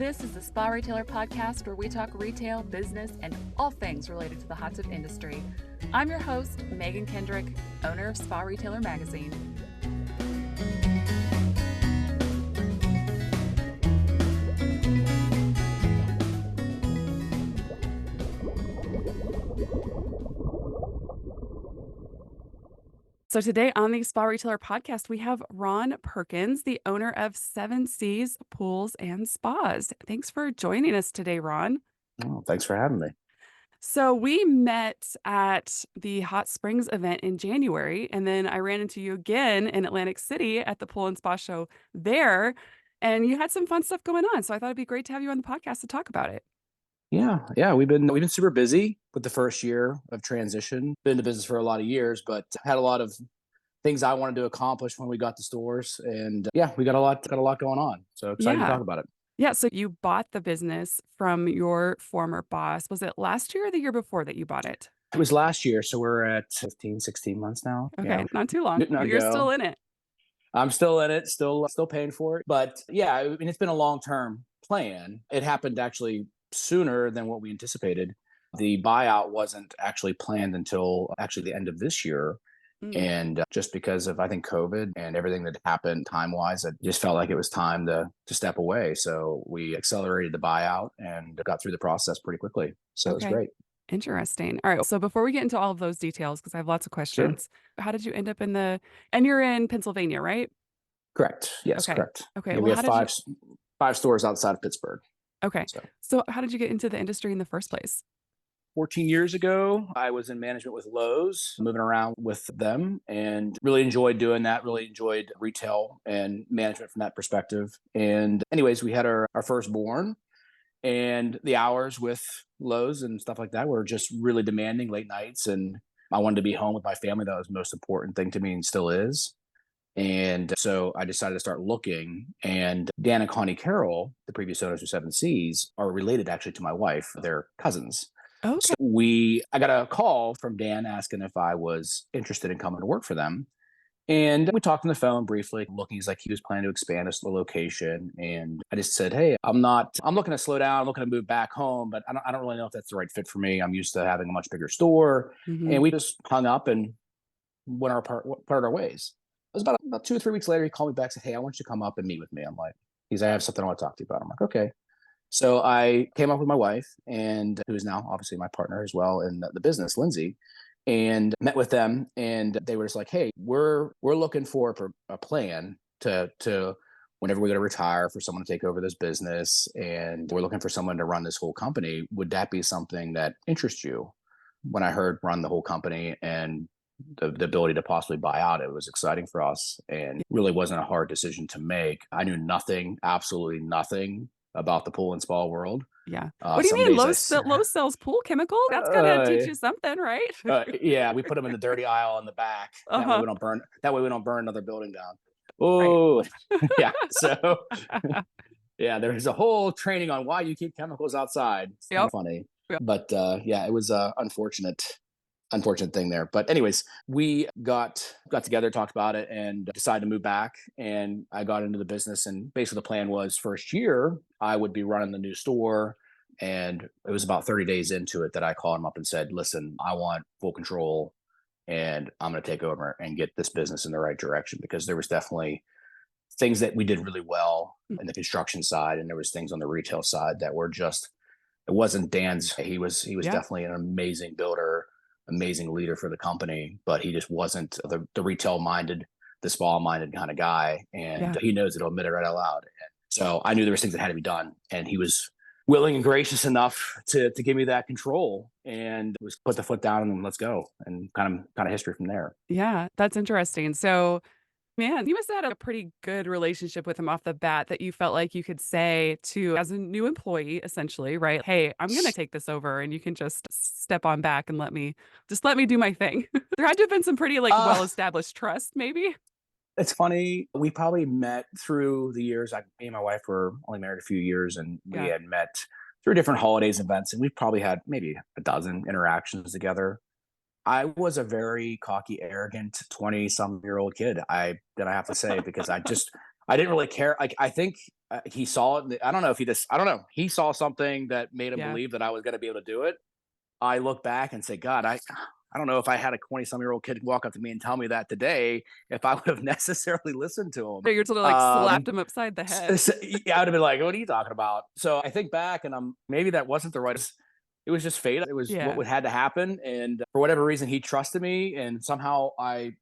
This is the Spa Retailer Podcast, where we talk retail, business, and all things related to the hot tub industry. I'm your host, Megan Kendrick, owner of Spa Retailer Magazine. So today on the Spa Retailer Podcast, we have Ron Perkins, the owner of 7 Seas Pools and Spas. Thanks for joining us today, Ron. Oh, thanks for having me. So we met at the Hot Springs event in January, and then I ran into you again in Atlantic City at the Pool and Spa show there, and you had some fun stuff going on. So I thought it'd be great to have you on the podcast to talk about it. Yeah, we've been super busy with the first year of transition. Been in the business for a lot of years, but had a lot of things I wanted to accomplish when we got the stores, and we got a lot going on. So excited to Yeah. talk about it. Yeah. So you bought the business from your former boss. Was it last year or the year before that you bought it? It was last year, so we're at 15, 16 months now. Okay, not too long, Not but to you're still go. in it. I'm still in it, still paying for it. But yeah, I mean, it's been a long-term plan. It happened actually sooner than what we anticipated. The buyout wasn't actually planned until actually the end of this year. Mm. And just because of, I think, COVID and everything that happened time-wise, it just felt like it was time to step away. So we accelerated the buyout and got through the process pretty quickly. So it was Okay. great. Interesting. All right. So before we get into all of those details, because I have lots of Sure. questions, how did you end up and you're in Pennsylvania, right? Correct. Yes, Okay. correct. Okay. Yeah, Well, we how have did you, five stores outside of Pittsburgh. okay. So So how did you get into the industry in the first place? 14 years ago, I was in management with Lowe's, moving around with them, and really enjoyed doing that. Really enjoyed retail and management from that perspective. And anyways, we had our firstborn, and the hours with Lowe's and stuff like that were just really demanding, late nights. And I wanted to be home with my family. That was the most important thing to me and still is. And so I decided to start looking. And Dan and Connie Carroll, the previous owners of Seven Seas, are related actually to my wife. They're cousins. So Okay. I got a call from Dan asking if I was interested in coming to work for them. And we talked on the phone briefly, looking. He's like, he was planning to expand us the location. And I just said, hey, I'm looking to slow down. I'm looking to move back home, but I don't really know if that's the right fit for me. I'm used to having a much bigger store. Hmm. And we just hung up and parted our ways. It was about 2 or 3 weeks later. He called me back and said, hey, I want you to come up and meet with me. I'm like, I have something I want to talk to you about. I'm like, okay. So I came up with my wife, and who is now obviously my partner as well in the business, Lindsay, and met with them. And they were just like, hey, we're looking for a plan to whenever we're going to retire, for someone to take over this business. And we're looking for someone to run this whole company. Would that be something that interests you? When I heard run the whole company and the ability to possibly buy out, it was exciting for us, and really wasn't a hard decision to make. I knew nothing, absolutely nothing about the pool and spa world. Yeah. What do you Some mean? days Lowe's sells pool chemicals? That's gonna teach uh, you something, right? yeah, we put them in the dirty aisle in the back. That way Uh-huh. we don't burn. That way we don't burn another building down. Right. Oh, yeah. So yeah, there's a whole training on why you keep chemicals outside. It's kind Yep. of funny, Yep. but yeah, it was unfortunate thing there. But anyways, we got together, talked about it, and decided to move back. And I got into the business, and basically the plan was first year I would be running the new store. And it was about 30 days into it that I called him up and said, listen, I want full control, and I'm going to take over and get this business in the right direction, because there was definitely things that we did really well in the construction side, and there was things on the retail side that were just, it wasn't Dan's. He was Yeah. definitely an amazing builder, amazing leader for the company, but he just wasn't the retail minded, the spa minded kind of guy. And Yeah. he knows it, he'll admit it right out loud. And so I knew there was things that had to be done, and he was willing and gracious enough to give me that control, and was put the foot down and let's go, and kind of history from there. Yeah. That's interesting. So, man, you must have had a pretty good relationship with him off the bat that you felt like you could say to, as a new employee, essentially, right? Hey, I'm going to take this over, and you can just step on back and let me do my thing. There had to have been some pretty Uh, well-established trust, maybe. it's funny. We probably met through the years. Me and my wife were only married a few years, and we Yeah. had met through different holidays, events, and we probably had maybe a dozen interactions together. I was a very cocky, arrogant 20-some-year-old kid. I have to say, because I didn't really care. Like, I think he saw it. I don't know if he just, I don't know. He saw something that made him Yeah. believe that I was going to be able to do it. I look back and say, God, I don't know if I had a 20-some-year-old kid walk up to me and tell me that today, if I would have necessarily listened to him. So you're sort of, like, slapped him upside the head. Yeah, I would have been like, "What are you talking about?" So I think back, and maybe that wasn't the right. It was just fate. It was what Yeah. would had to happen, and for whatever reason, he trusted me, and somehow I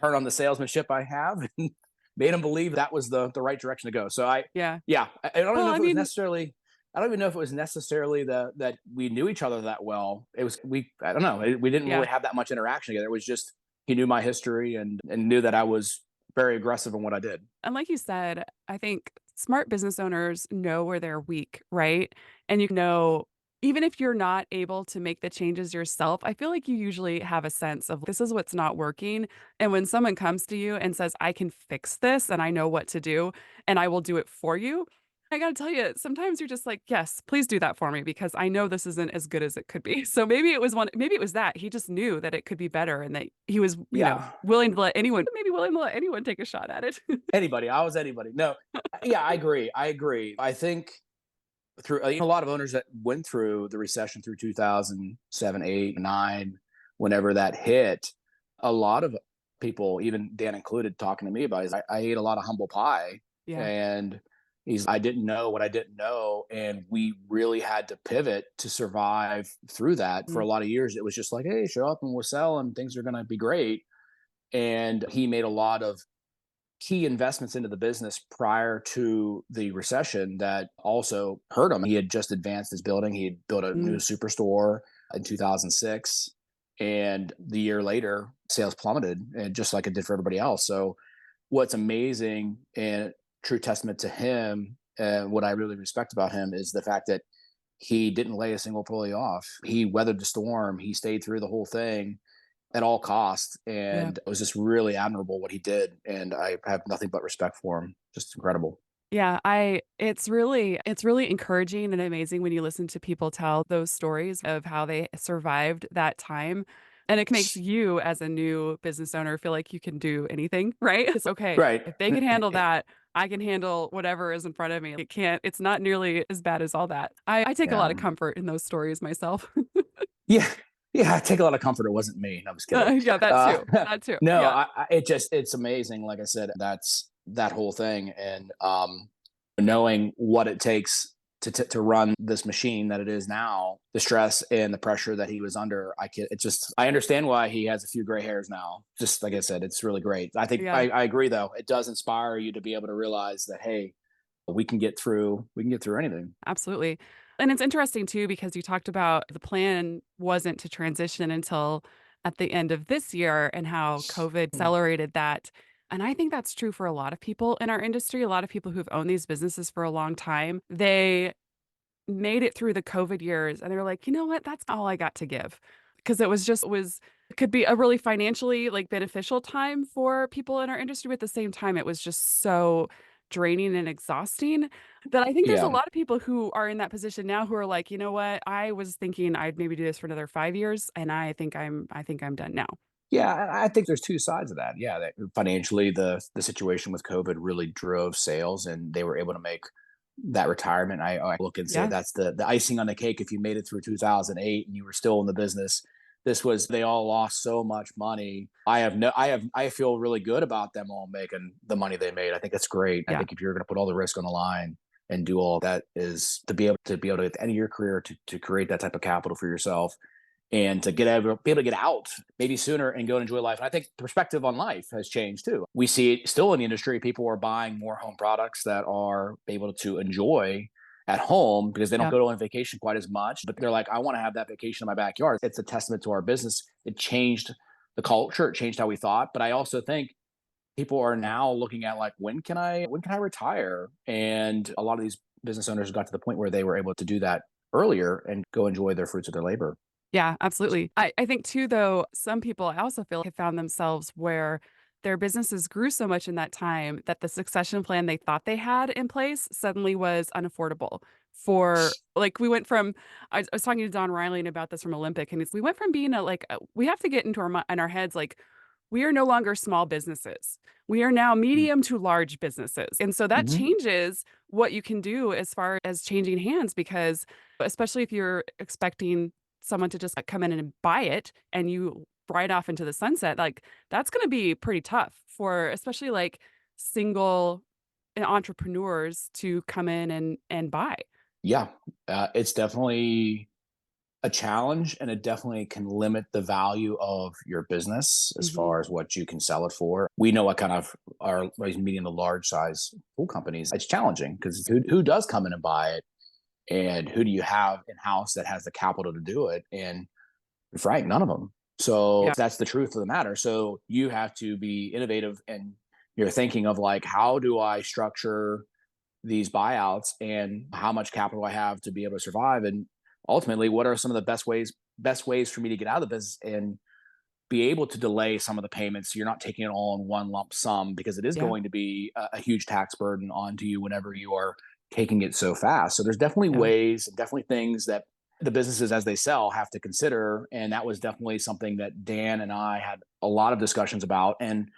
turned on the salesmanship I have and made him believe that was the right direction to go. So Yeah. yeah, I don't even Well, know I if it was mean, necessarily. I don't even know if it was necessarily that we knew each other that well. It was we. I don't know. We didn't really yeah. have that much interaction together. It was just he knew my history and knew that I was very aggressive in what I did. And like you said, I think smart business owners know where they're weak, right? And you know, even if you're not able to make the changes yourself, I feel like you usually have a sense of this is what's not working. And when someone comes to you and says, I can fix this and I know what to do and I will do it for you, I got to tell you, sometimes you're just like, yes, please do that for me because I know this isn't as good as it could be. So maybe it was that he just knew that it could be better and that he was, Yeah, willing to let anyone, maybe willing to let anyone take a shot at it. anybody. I was anybody. No, yeah, I agree. I agree. I think through a lot of owners that went through the recession through 2007, 8, 9, whenever that hit, a lot of people, even Dan included, talking to me about it, I ate a lot of humble pie, Yeah. and I didn't know what I didn't know, and we really had to pivot to survive through that for Mm. a lot of years. It was just like, hey, show up and we'll sell, and things are going to be great. And he made a lot of key investments into the business prior to the recession that also hurt him. He had just advanced his building. He had built a new Mm. superstore in 2006. And the year later, sales plummeted, and just like it did for everybody else. So, what's amazing and true testament to him, and what I really respect about him, is the fact that he didn't lay a single employee off. He weathered the storm, he stayed through the whole thing at all costs. Yeah. And it was just really admirable what he did. And I have nothing but respect for him. Just incredible. Yeah, it's really encouraging and amazing when you listen to people tell those stories of how they survived that time, and it makes you as a new business owner feel like you can do anything, right? It's okay. Right. If they can handle that, I can handle whatever is in front of me. It's not nearly as bad as all that. I take a lot Yeah. of comfort in those stories myself. Yeah. Yeah. I take a lot of comfort. It wasn't me. No, I'm just kidding. Yeah, that Uh, too. That too. no, Yeah. it's amazing. Like I said, that's that whole thing. And knowing what it takes to run this machine that it is now, the stress and the pressure that he was under, I understand why he has a few gray hairs now. Just like I said, it's really great. I think Yeah. I agree though. It does inspire you to be able to realize that, hey, we can get through anything. Absolutely. And it's interesting too because you talked about the plan wasn't to transition until at the end of this year and how COVID Mm. accelerated that. And I think that's true for a lot of people in our industry, a lot of people who've owned these businesses for a long time. They made it through the COVID years and they're like, "You know what? That's all I got to give." Because it could be a really financially, like, beneficial time for people in our industry, but at the same time, it was just so draining and exhausting that I think there's a Yeah. lot of people who are in that position now who are like, "You know what? I was thinking I'd maybe do this for another 5 years, and I think I'm done now." Yeah, and I think there's 2 sides of that. Yeah, that financially, the situation with COVID really drove sales, and they were able to make that retirement. I look and say Yeah. that's the icing on the cake. If you made it through 2008 and you were still in the business, they all lost so much money. I feel really good about them all making the money they made. I think that's great. I Yeah. think if you're going to put all the risk on the line and do all that, is to be able to at the end of your career to create that type of capital for yourself, and to be able to get out maybe sooner and go and enjoy life. And I think the perspective on life has changed too. We see it still in the industry. People are buying more home products that are able to enjoy at home because they don't Yeah. go on vacation quite as much. But they're like, I want to have that vacation in my backyard. It's a testament to our business. It changed the culture. It changed how we thought. But I also think people are now looking at like, when can I retire? And a lot of these business owners got to the point where they were able to do that earlier and go enjoy their fruits of their labor. Yeah, absolutely. I think too, though, some people I also feel have found themselves where their businesses grew so much in that time that the succession plan they thought they had in place suddenly was unaffordable. For like, we went from, I was talking to Don Riley about this from Olympic, and we went from being we have to get into in our heads, like, we are no longer small businesses. We are now Mm. medium to large businesses. And so that Mhm. changes what you can do as far as changing hands because especially if you're expecting someone to just like, come in and buy it and you ride off into the sunset, like that's going to be pretty tough for especially like single entrepreneurs to come in and buy. Yeah, it's definitely a challenge, and it definitely can limit the value of your business as Mhm. far as what you can sell it for. We know what kind of our like, medium to large size pool companies. It's challenging because who does come in and buy it, and who do you have in house that has the capital to do it? And frank, none of them. So Yeah. that's the truth of the matter. So you have to be innovative, and you're thinking of like, how do I structure these buyouts and how much capital I have to be able to survive, and ultimately what are some of the best ways for me to get out of the business and be able to delay some of the payments so you're not taking it all in one lump sum, because it is Yeah. going to be a huge tax burden onto you whenever you are taking it so fast. So there's definitely Yeah. ways and definitely things that the businesses as they sell have to consider, and that was definitely something that Dan and I had a lot of discussions about. And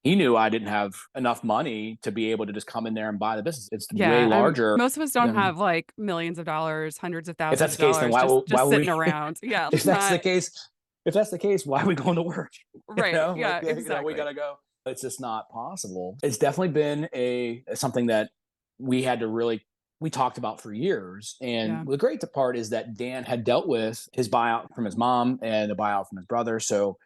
he knew I didn't have enough money to be able to just come in there and buy the business. It's way Yeah, larger most of us don't than. have, like, millions of dollars, hundreds of If thousands that's of the case, then dollars why just would sitting we? around. Yeah, if let's that's the not. case, if that's the case, why are we going to work? Right, Like yeah, we exactly. gotta go. It's just not possible. It's definitely been a something that we had to really we talked about for years. And Yeah. the great part is that Dan had dealt with his buyout from his mom and the buyout from his brother, so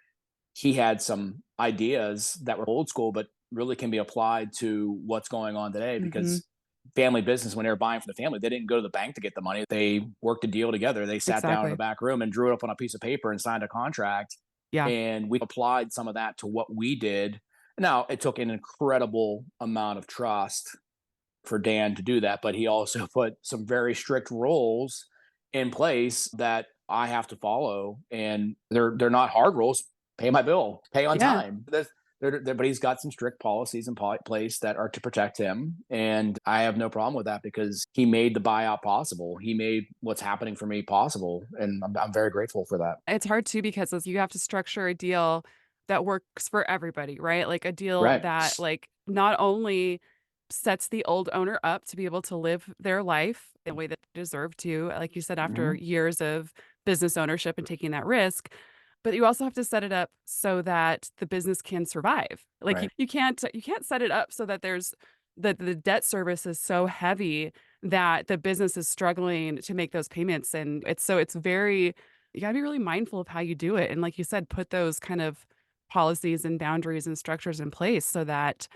he had some ideas that were old school, but really can be applied to what's going on today. Mhm. Because family business, when they were buying for the family, they didn't go to the bank to get the money. They worked a deal together. They sat down in the Exactly. back room and drew it up on a piece of paper and signed a contract. Yeah. And we applied some of that to what we did. Now, it took an incredible amount of trust for Dan to do that, but he also put some very strict rules in place that I have to follow, and they're not hard rules. Pay my bill, pay on Yeah. time. But he's got some strict policies in place that are to protect him, and I have no problem with that because he made the buyout possible. He made what's happening for me possible, and I'm very grateful for that. It's hard too because it's you have to structure a deal that works for everybody, right? Like, a deal Right, that, like, not only sets the old owner up to be able to live their life the way that they deserve to, like you said, after hmm years of business ownership and taking that risk, but you also have to set it up so that the business can survive. Like right, you can't set it up so that there's that the debt service is so heavy that the business is struggling to make those payments. And it's very you gotta be really mindful of how you do it. And like you said, put those kind of policies and boundaries and structures in place so that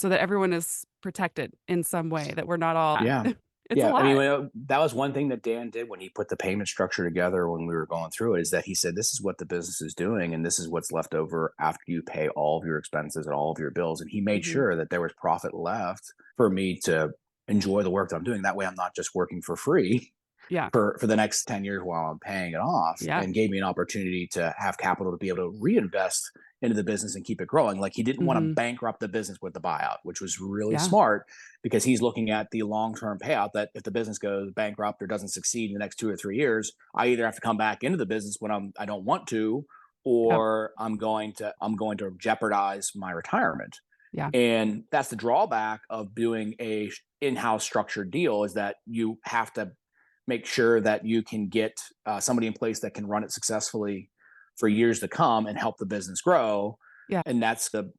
everyone is protected in some way, that we're not all yeah. it's a Yeah, I mean, lot. that was one thing that Dan did when he put the payment structure together when we were going through it, is that he said, "This is what the business is doing, and this is what's left over after you pay all of your expenses and all of your bills." And he made Mhm. sure that there was profit left for me to enjoy the work that I'm doing. That way, I'm not just working for free Yeah. for the next 10 years while I'm paying it off, Yeah. and gave me an opportunity to have capital to be able to reinvest into the business and keep it growing. Like, he didn't want to Mhm. bankrupt the business with the buyout, which was really Yeah. smart, because he's looking at the long-term payout, that if the business goes bankrupt or doesn't succeed in the next 2 or 3 years, I either have to come back into the business when I don't want to, Yep. or I'm going to jeopardize my retirement. Yeah. And that's the drawback of doing a in-house structured deal, is that you have to make sure that you can get somebody in place that can run it successfully for years to come and help the business grow. Yeah. And that's the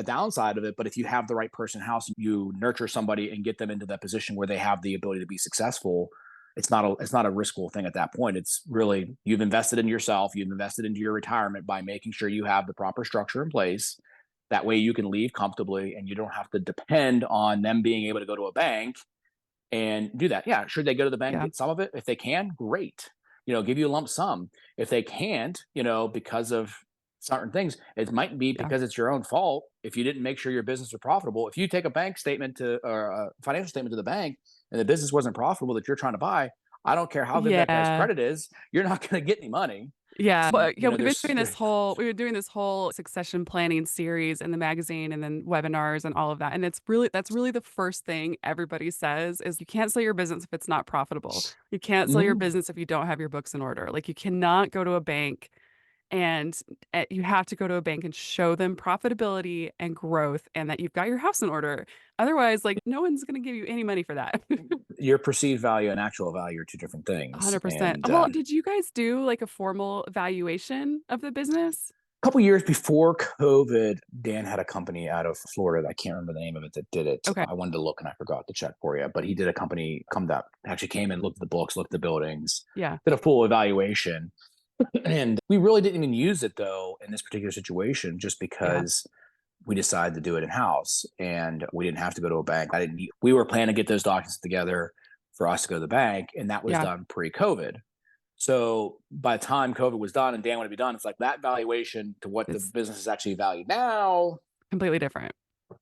downside of it. But if you have the right person in house, you nurture somebody and get them into that position where they have the ability to be successful. It's not a riskful thing at that point. It's really, you've invested in yourself, you've invested into your retirement by making sure you have the proper structure in place. That way you can leave comfortably and you don't have to depend on them being able to go to a bank and do that. Yeah, should they go to the bank, Yeah. get some of it? If they can, great. Give you a lump sum. If they can't, because of certain things, it might be Yeah. because it's your own fault if you didn't make sure your business was profitable. If you take a bank statement to or a financial statement to the bank and the business wasn't profitable that you're trying to buy, I don't care how good that guy's Yeah. credit is, you're not going to get any money. Yeah, but yeah, There's we've been doing this whole succession planning series in the magazine and then webinars and all of that. And that's really the first thing everybody says is you can't sell your business if it's not profitable. You can't sell your Mhm. business if you don't have your books in order. Like you cannot go to a bank and you have to go to a bank and show them profitability and growth and that you've got your house in order. Otherwise, like, no one's going to give you any money for that. Your perceived value and actual value are two different things. 100%. And Well, did you guys do like a formal evaluation of the business? a couple years before COVID, Dan had a company out of Florida. I can't remember the name of it that did it. Okay. I wanted to look and I forgot to check for you, but he did a company come that actually came and looked at the books, looked at the buildings, Yeah. did a full evaluation. And we really didn't even use it though in this particular situation, just Yeah. because we decided to do it in house and we didn't have to go to a bank. I didn't need, we were planning to get those documents together for us to go to the bank, and that was Yeah. done pre-COVID. So by the time COVID was done and Dan wanted to be done, it's like that valuation to what the It's business is actually valued now, completely different.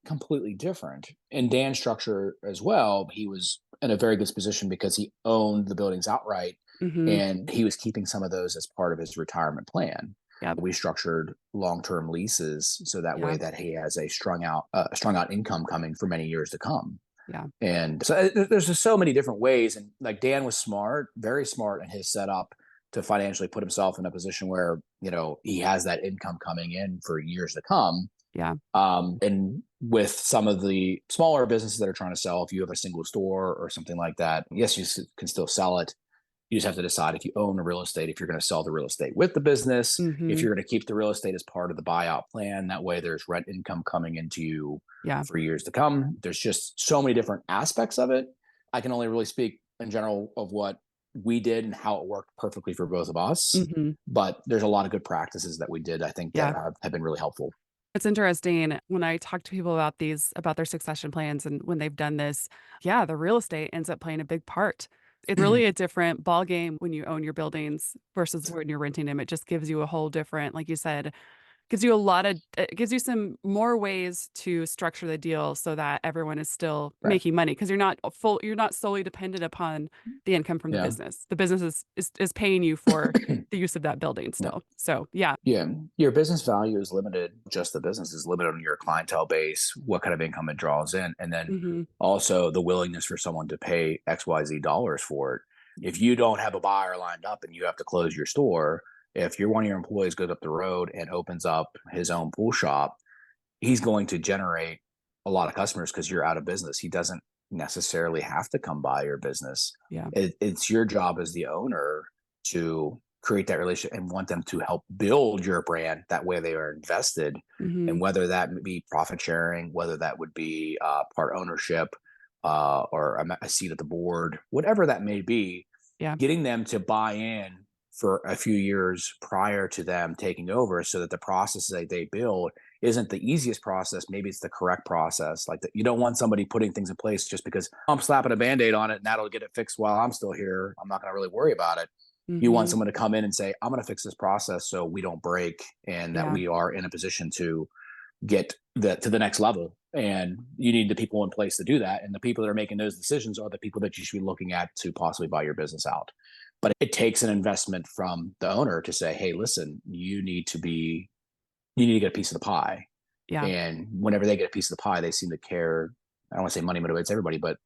completely different. And Dan's structure as well, he was in a very good position because he owned the buildings outright Mhm. and he was keeping some of those as part of his retirement plan. Yep. We structured long-term leases so that way Yeah. that he has a strung out income coming for many years to come. Yeah. And so there's just so many different ways. And like Dan was smart, very smart in his setup to financially put himself in a position where, he has that income coming in for years to come. Yeah. And with some of the smaller businesses that are trying to sell, if you have a single store or something like that, yes, you can still sell it. You just have to decide if you own the real estate, if you're going to sell the real estate with the business, if Mhm. you're going to keep the real estate as part of the buyout plan. That way there's rent income coming into you Yeah. for years to come. There's just so many different aspects of it. I can only really speak in general of what we did and how it worked perfectly for both of us. Mhm. But there's a lot of good practices that we did, I think, that Yeah. have been really helpful. It's interesting when I talk to people about their succession plans and when they've done this, yeah, the real estate ends up playing a big part. It's really a different ball game when you own your buildings versus when you're renting them. It just gives you a whole different, like you said, gives you a lot of it gives you some more ways to structure the deal so that everyone is still Right. making money because you're not solely dependent upon the income from the Yeah. business. The business is paying you for the use of that building No. still. So, yeah. Yeah, your business value is limited. Just the business is limited on your clientele base, what kind of income it draws in, and then Mhm. also the willingness for someone to pay XYZ dollars for it. If you don't have a buyer lined up and you have to close your store, if you're one of your employees goes up the road and opens up his own pool shop, he's going to generate a lot of customers because you're out of business. He doesn't necessarily have to come by your business. Yeah. It's your job as the owner to create that relationship and want them to help build your brand. That way they are invested. And Mhm. whether that be profit sharing, whether that would be part ownership or a seat at the board, whatever that may be, Yeah. getting them to buy in for a few years prior to them taking over so that the process that they build isn't the easiest process. Maybe it's the correct process. Like that, you don't want somebody putting things in place just because I'm slapping a band-aid on it and that'll get it fixed while I'm still here. I'm not going to really worry about it. You want Mhm. someone to come in and say, I'm going to fix this process so we don't break and that Yeah. we are in a position to get to the next level. And you need the people in place to do that. And the people that are making those decisions are the people that you should be looking at to possibly buy your business out. But it takes an investment from the owner to say, hey, listen, you need to get a piece of the pie. Yeah. And whenever they get a piece of the pie, they seem to care. I don't want to say money motivates everybody, but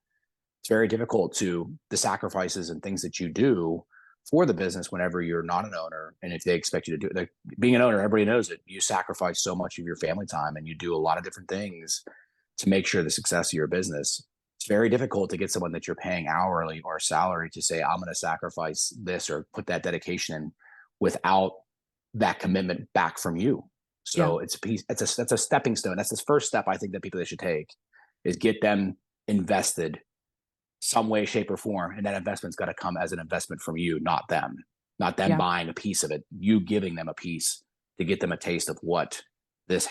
it's very difficult to the sacrifices and things that you do for the business whenever you're not an owner. And if they expect you to do it, like being an owner, everybody knows it. You sacrifice so much of your family time and you do a lot of different things to make sure the success of your business. It's very difficult to get someone that you're paying hourly or salary to say, I'm going to sacrifice this or put that dedication in without that commitment back from you. Yeah. So it's a piece, that's a stepping stone. That's the first step I think that people they should take is get them invested some way, shape, or form. And that investment's got to come as an investment from you, not them Yeah. buying a piece of it, you giving them a piece to get them a taste of what this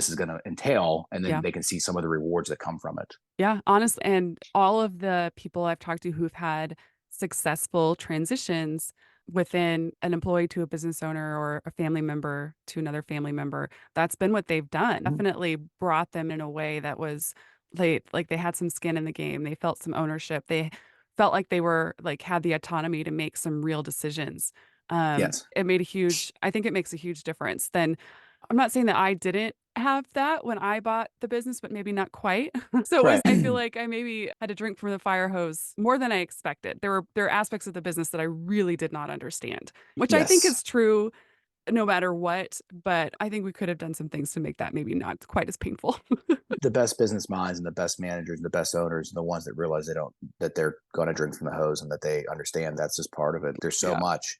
is going to entail. And then Yeah. they can see some of the rewards that come from it. Yeah, honestly, and all of the people I've talked to who've had successful transitions within an employee to a business owner or a family member to another family member, that's been what they've done. Mhm. Definitely brought them in a way that was like they had some skin in the game. They felt some ownership. They felt like they were like had the autonomy to make some real decisions. Yes. It made a huge, I think it makes a huge difference. Then I'm not saying that I didn't have that when I bought the business, but maybe not quite. So it was Right. I feel like I maybe had to drink from the fire hose more than I expected. There are aspects of the business that I really did not understand, which I think Yes. is true no matter what, but I think we could have done some things to make that maybe not quite as painful. The best business minds and the best managers and the best owners are the ones that realize that they're going to drink from the hose and that they understand that's just part of it. There's so Yeah. much.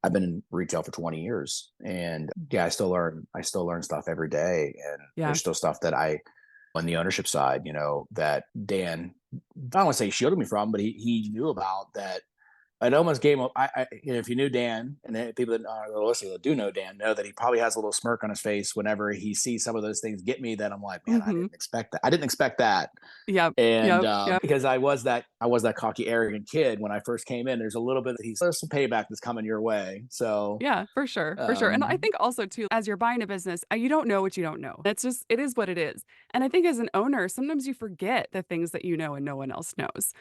I've been in retail for 20 years, and yeah, I still learn stuff every day, and Yeah. there's still stuff that I on the ownership side, that Dan, I don't want to say shielded me from, but he knew about that. It almost gave him. If you knew Dan, and people that are listening that do know Dan know that he probably has a little smirk on his face whenever he sees some of those things get me. That I'm like, man, I Mhm. didn't expect that. I didn't expect that. Yep. And Yep. Yep. because I was that cocky, arrogant kid when I first came in. There's a little bit that there's some payback that's coming your way. So, Yeah, for sure, for sure, and I um, think also too, as you're buying a business, you don't know what you don't know. It's just it is what it is, and I think as an owner, sometimes you forget the things that you know and no one else knows.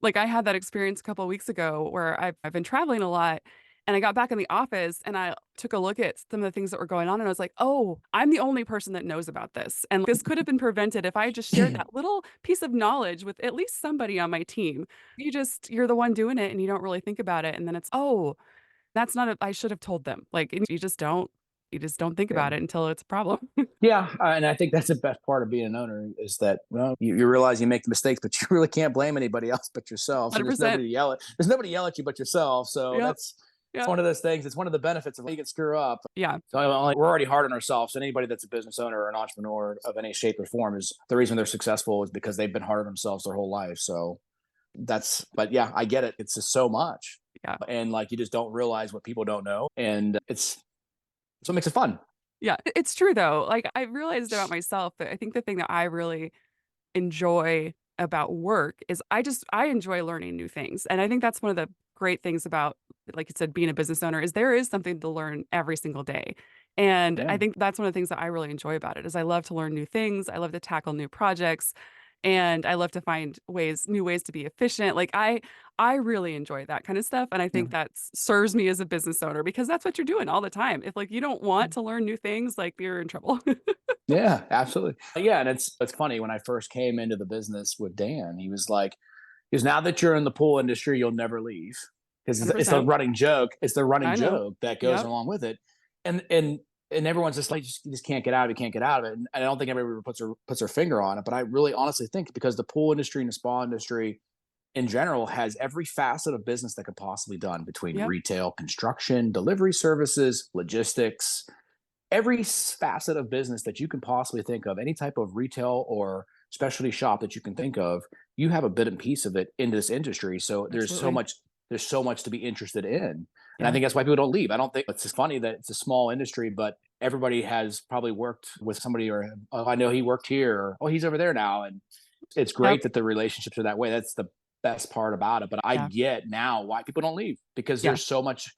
Like, I had that experience a couple weeks ago where I've been traveling a lot, and I got back in the office, and I took a look at some of the things that were going on, and I was like, "Oh, I'm the only person that knows about this, and this could have been prevented if I just shared that little piece of knowledge with at least somebody on my team." You're the one doing it, and you don't really think about it, and then it's, "Oh, that's not a I should have told them." Like, and you just don't think yeah. about it until it's a problem. Yeah, and I think that's the best part of being an owner is that you realize you make the mistakes, but you really can't blame anybody else but yourself. So there's nobody 100%. to yell at. There's nobody to yell at you but yourself. So Yep. that's it's Yep. one of those things. It's one of the benefits of when you can screw up. Yeah. So we're already hard on ourselves. And anybody that's a business owner or an entrepreneur of any shape or form is the reason they're successful is because they've been hard on themselves their whole life. So but yeah, I get it. It's just so much, Yeah. and like you just don't realize what people don't know, and it's what makes it fun. Yeah. It's true though. Like, I realized about myself that I think the thing that I really enjoy about work is I enjoy learning new things, and I think that's one of the great things about, like you said, being a business owner is there is something to learn every single day, and Yeah, I think that's one of the things that I really enjoy about it is I love to learn new things, I love to tackle new projects, and I love to find new ways to be efficient. Like, I really enjoy that kind of stuff, and I yeah. think that serves me as a business owner because that's what you're doing all the time. If, like, you don't want to learn new things, like, you're in trouble. Yeah, absolutely. Yeah, and it's funny when I first came into the business with Dan, he was like, "Because now that you're in the pool industry, you'll never leave." Because it's the 100%. running joke. It's the running I know. joke that goes Yep. along with it, and everyone's just like, you just can't get out of it, you can't get out of it. And I don't think everybody puts her finger on it, but I really honestly think because the pool industry and the spa industry in general has every facet of business that could possibly be done between Yep. retail, construction, delivery services, logistics, every facet of business that you can possibly think of, any type of retail or specialty shop that you can think of, you have a bit and piece of it in this industry. So Absolutely. there's so much to be interested in. And I Yeah. think that's why people don't leave. I don't think it's just funny that it's a small industry, but everybody has probably worked with somebody or oh, I know he worked here or oh, he's over there now. And it's Yep. great that the relationships are that way. That's the best part about it. But I Yeah. get now why people don't leave because Yeah. there's so much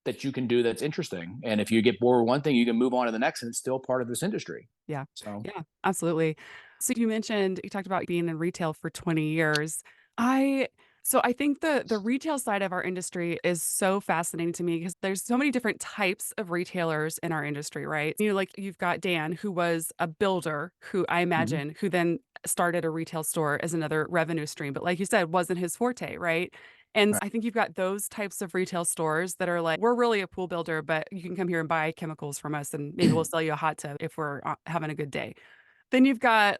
that you can do that's interesting. And if you get bored with one thing, you can move on to the next, and it's still part of this industry. Yeah. So Yeah. Absolutely. So you talked about being in retail for 20 years. I I think the retail side of our industry is so fascinating to me because there's so many different types of retailers in our industry, right? Like you've got Dan, who was a builder, who I mhm, imagine, who then started a retail store as another revenue stream, but like you said, wasn't his forte, right? And right. I think you've got those types of retail stores that are like, we're really a pool builder, but you can come here and buy chemicals from us, and maybe we'll sell you a hot tub if we're having a good day. Then you've got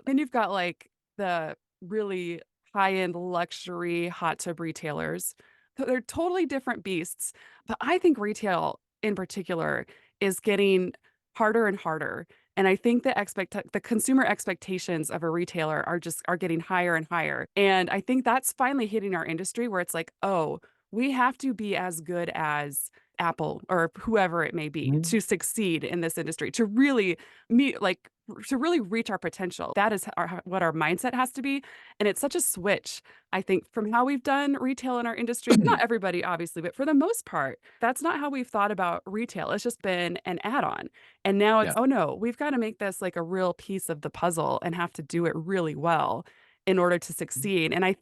like the really high-end luxury hot tub retailers. They're totally different beasts, but I think retail in particular is getting harder and harder. And I think the consumer expectations of a retailer are getting higher and higher. And I think that's finally hitting our industry where it's like, "Oh, we have to be as good as Apple or whoever it may be Mhm. to succeed in this industry, to really meet like to really reach our potential." That is what our mindset has to be, and it's such a switch, I think, from how we've done retail in our industry. Not everybody, obviously, but for the most part, that's not how we've thought about retail. It's just been an add-on, and now it's, Yeah. "Oh, no, we've gotta make this like a real piece of the puzzle and have to do it really well in order to succeed." And I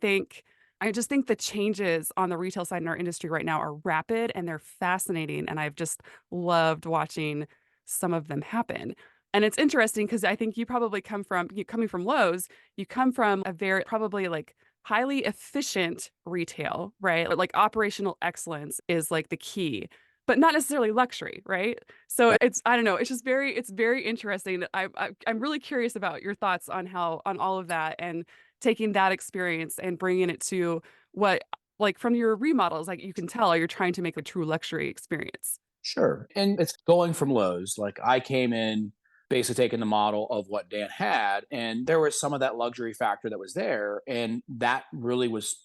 just think the changes on the retail side in our industry right now are rapid and they're fascinating, and I've just loved watching some of them happen. And it's interesting because I think you probably coming from Lowe's, you come from a very probably like highly efficient retail, right? Like operational excellence is like the key. but not necessarily luxury, right? So it's I don't know, it's just it's very interesting. I'm really curious about your thoughts on how on all of that and taking that experience and bringing it to what like from your remodels, like you can tell you're trying to make a true luxury experience. Sure. And it's going from Lowe's. Like I came in basically taking the model of what Dan had, and there was some of that luxury factor that was there. And that really was,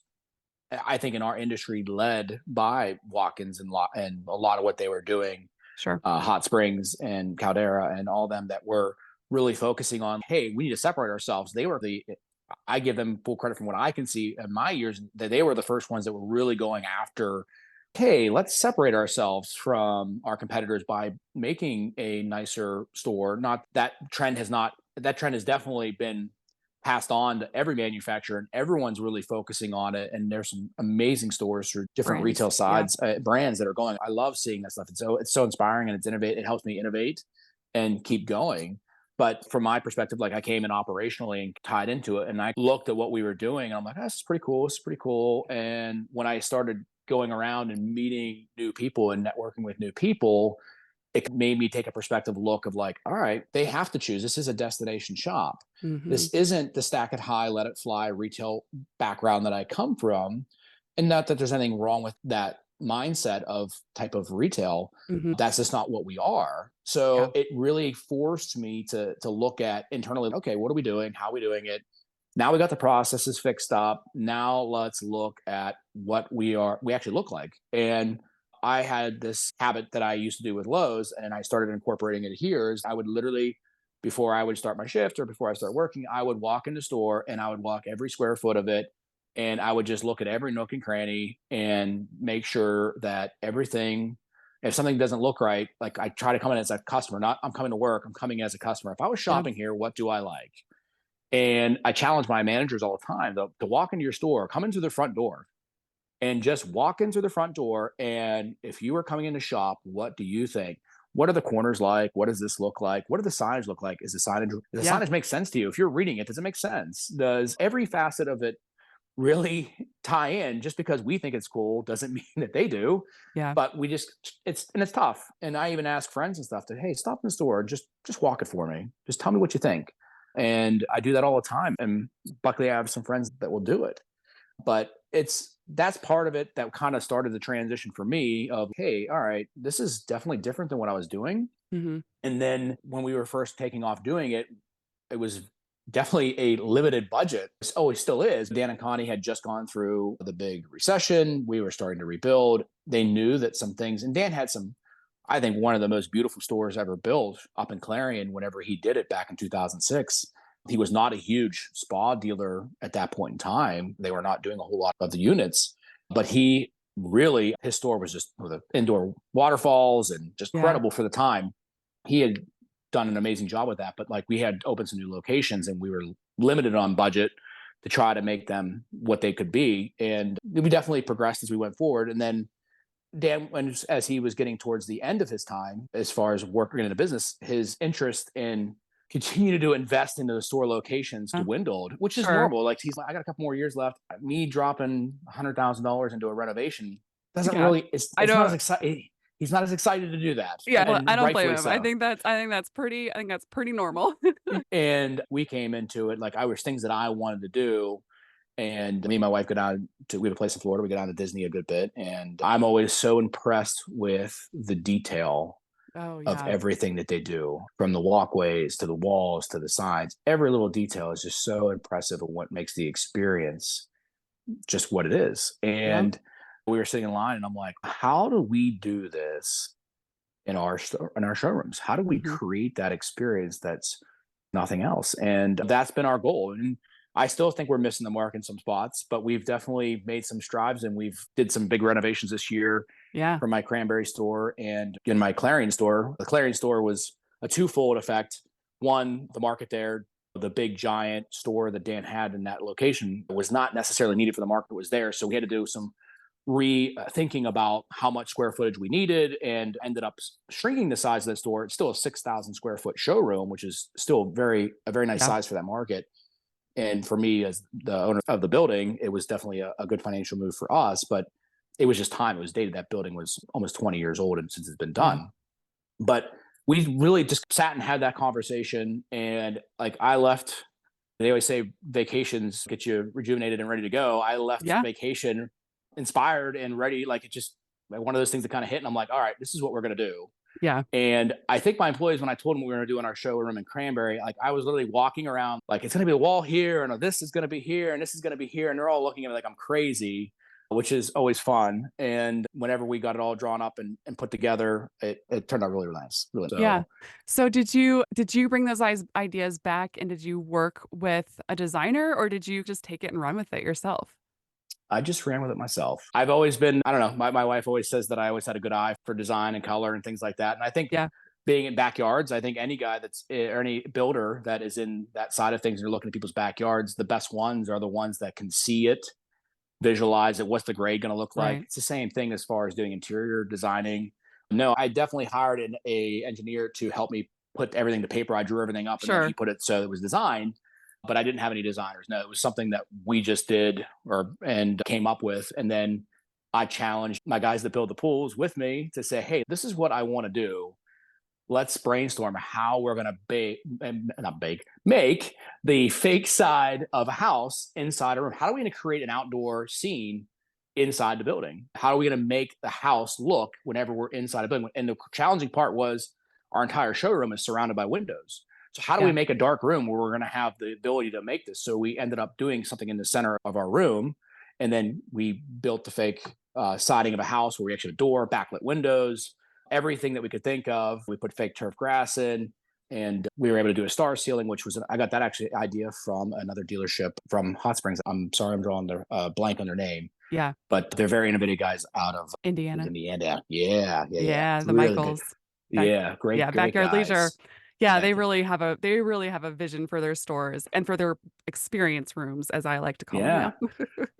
I think, in our industry, led by Watkins and a lot of what they were doing, Sure. Hot Springs and Caldera and all them that were really focusing on, hey, we need to separate ourselves. They were I give them full credit from what I can see in my years that they were the first ones that were really going after, hey, let's separate ourselves from our competitors by making a nicer store. Not that trend has not, that trend has definitely been passed on to every manufacturer and everyone's really focusing on it. And there's some amazing stores through different Brands. retail Yeah. sides, brands that are going. I love seeing that stuff. It's so inspiring and it's innovate. It helps me innovate and keep going. But from my perspective, like I came in operationally and tied into it, and I looked at what we were doing, and I'm like, oh, this is pretty cool. This is pretty cool. And when I started going around and meeting new people and networking with new people, it made me take a perspective look of like, all right, they have to choose. This is a destination shop. Mhm. This isn't the stack it high, let it fly retail background that I come from. And not that there's anything wrong with that mindset of type of retail. Mhm. That's just not what we are. Yeah. So it really forced me to look at internally, okay, what are we doing? How are we doing it? Now we got the processes fixed up. Now let's look at what we actually look like. And I had this habit that I used to do with Lowe's, and I started incorporating it here. Is I would literally, before I would start my shift or before I start working, I would walk in the store and I would walk every square foot of it, and I would just look at every nook and cranny and make sure that everything. If something doesn't look right, like I try to come in as a customer, not I'm coming to work, I'm coming as a customer. If I was Yeah. shopping here, what do I like? And I challenge my managers all the time to walk into your store, come into the front door, and just walk into the front door. And if you are coming in to shop, what do you think? What are the corners like? What does this look like? What do the signage look like? Does the Yeah. signage make sense to you? If you're reading it, does it make sense? Does every facet of it really tie in? Just because we think it's cool doesn't mean that they do. Yeah. But it's tough. And I even ask friends and stuff to, hey, stop in the store, just walk it for me. Just tell me what you think. And I do that all the time. And luckily I have some friends that will do it. But that's part of it that kind of started the transition for me of, hey, all right, this is definitely different than what I was doing. Mhm. And then when we were first taking off doing it, it was definitely a limited budget. Oh, it still is. Dan and Connie had just gone through the big recession. We were starting to rebuild. They knew that some things, and Dan had some, I think, one of the most beautiful stores ever built up in Clarion whenever he did it back in 2006. He was not a huge spa dealer at that point in time. They were not doing a whole lot of the units, but he really, his store was just with the indoor waterfalls and just Yeah. credible for the time. He had done an amazing job with that, but like we had opened some new locations and we were limited on budget to try to make them what they could be. And we definitely progressed as we went forward. And then Dan, as he was getting towards the end of his time, as far as working in the business, his interest in continue to invest into the store locations Uh, dwindled, which is sure. normal. Like he's like, I got a couple more years left. Me dropping $100,000 into a renovation doesn't Yeah. really. I It's not as don't exciting. He's not as excited to do that, yeah, well, I and don't blame rightfully him. so. I think that's pretty normal. And we came into it like I was things that I wanted to do. And me and my wife go down to, we have a place in Florida. We go down to Disney a good bit. And I'm always so impressed with the detail Oh, of yeah. everything that they do, from the walkways to the walls to the signs. Every little detail is just so impressive of what makes the experience just what it is. Yep. And we were sitting in line and I'm like, how do we do this in our showrooms? How do we Mhm. create that experience that's nothing else? And that's been our goal. And I still think we're missing the mark in some spots, but we've definitely made some strides and we've did some big renovations this year Yeah. for my Cranberry store and in my Clarion store. The Clarion store was a twofold effect. One, the market there, the big giant store that Dan had in that location was not necessarily needed for the market was there. So we had to do some rethinking about how much square footage we needed and ended up shrinking the size of the store. It's still a 6,000 square foot showroom, which is still a very nice Yeah. size for that market. And for me, as the owner of the building, it was definitely a good financial move for us. But it was just time. It was dated. That building was almost 20 years old and since it's been Yeah. done. But we really just sat and had that conversation. And like I left, they always say vacations get you rejuvenated and ready to go. I left Yeah. vacation inspired and ready. Like it just like one of those things that kind of hit. And I'm like, all right, this is what we're going to do. Yeah. And I think my employees, when I told them what we were going to do in our showroom in Cranberry, like I was literally walking around, like it's going to be a wall here, and this is going to be here, and this is going to be here, and they're all looking at me like I'm crazy, which is always fun. And whenever we got it all drawn up and put together, it turned out really nice, really. Yeah. So So did you bring those ideas back and did you work with a designer or did you just take it and run with it yourself? I just ran with it myself. I've always been, I don't know, my wife always says that I always had a good eye for design and color and things like that. And I think Yeah. being in backyards, I think any guy or any builder that is in that side of things and you're looking at people's backyards, the best ones are the ones that can see it, visualize it. What's the grade going to look like? Right. It's the same thing as far as doing interior designing. No, I definitely hired a engineer to help me put everything to paper. I drew everything up and then he Sure. put it so it was designed, but I didn't have any designers. No, it was something that we just did and came up with. And then I challenged my guys that build the pools with me to say, hey, this is what I want to do. Let's brainstorm how we're going to make the fake side of a house inside a room. How are we going to create an outdoor scene inside the building? How are we going to make the house look whenever we're inside a building? And the challenging part was our entire showroom is surrounded by windows. So how do we Yeah. make a dark room where we're going to have the ability to make this? So we ended up doing something in the center of our room, and then we built the fake siding of a house where we actually had a door, backlit windows, everything that we could think of. We put fake turf grass in, and we were able to do a star ceiling, which was I got that actually idea from another dealership from Hot Springs. I'm sorry, I'm drawing the blank on their name, Yeah. but they're very innovative guys out of Indiana. Indiana. Yeah, yeah, yeah. Yeah, the Really good. Michaels. Back Yeah, yeah, great Backyard Leisure. guys. Yeah, Back. they really have a vision for their stores and for their experience rooms, as I like to call them. Yeah,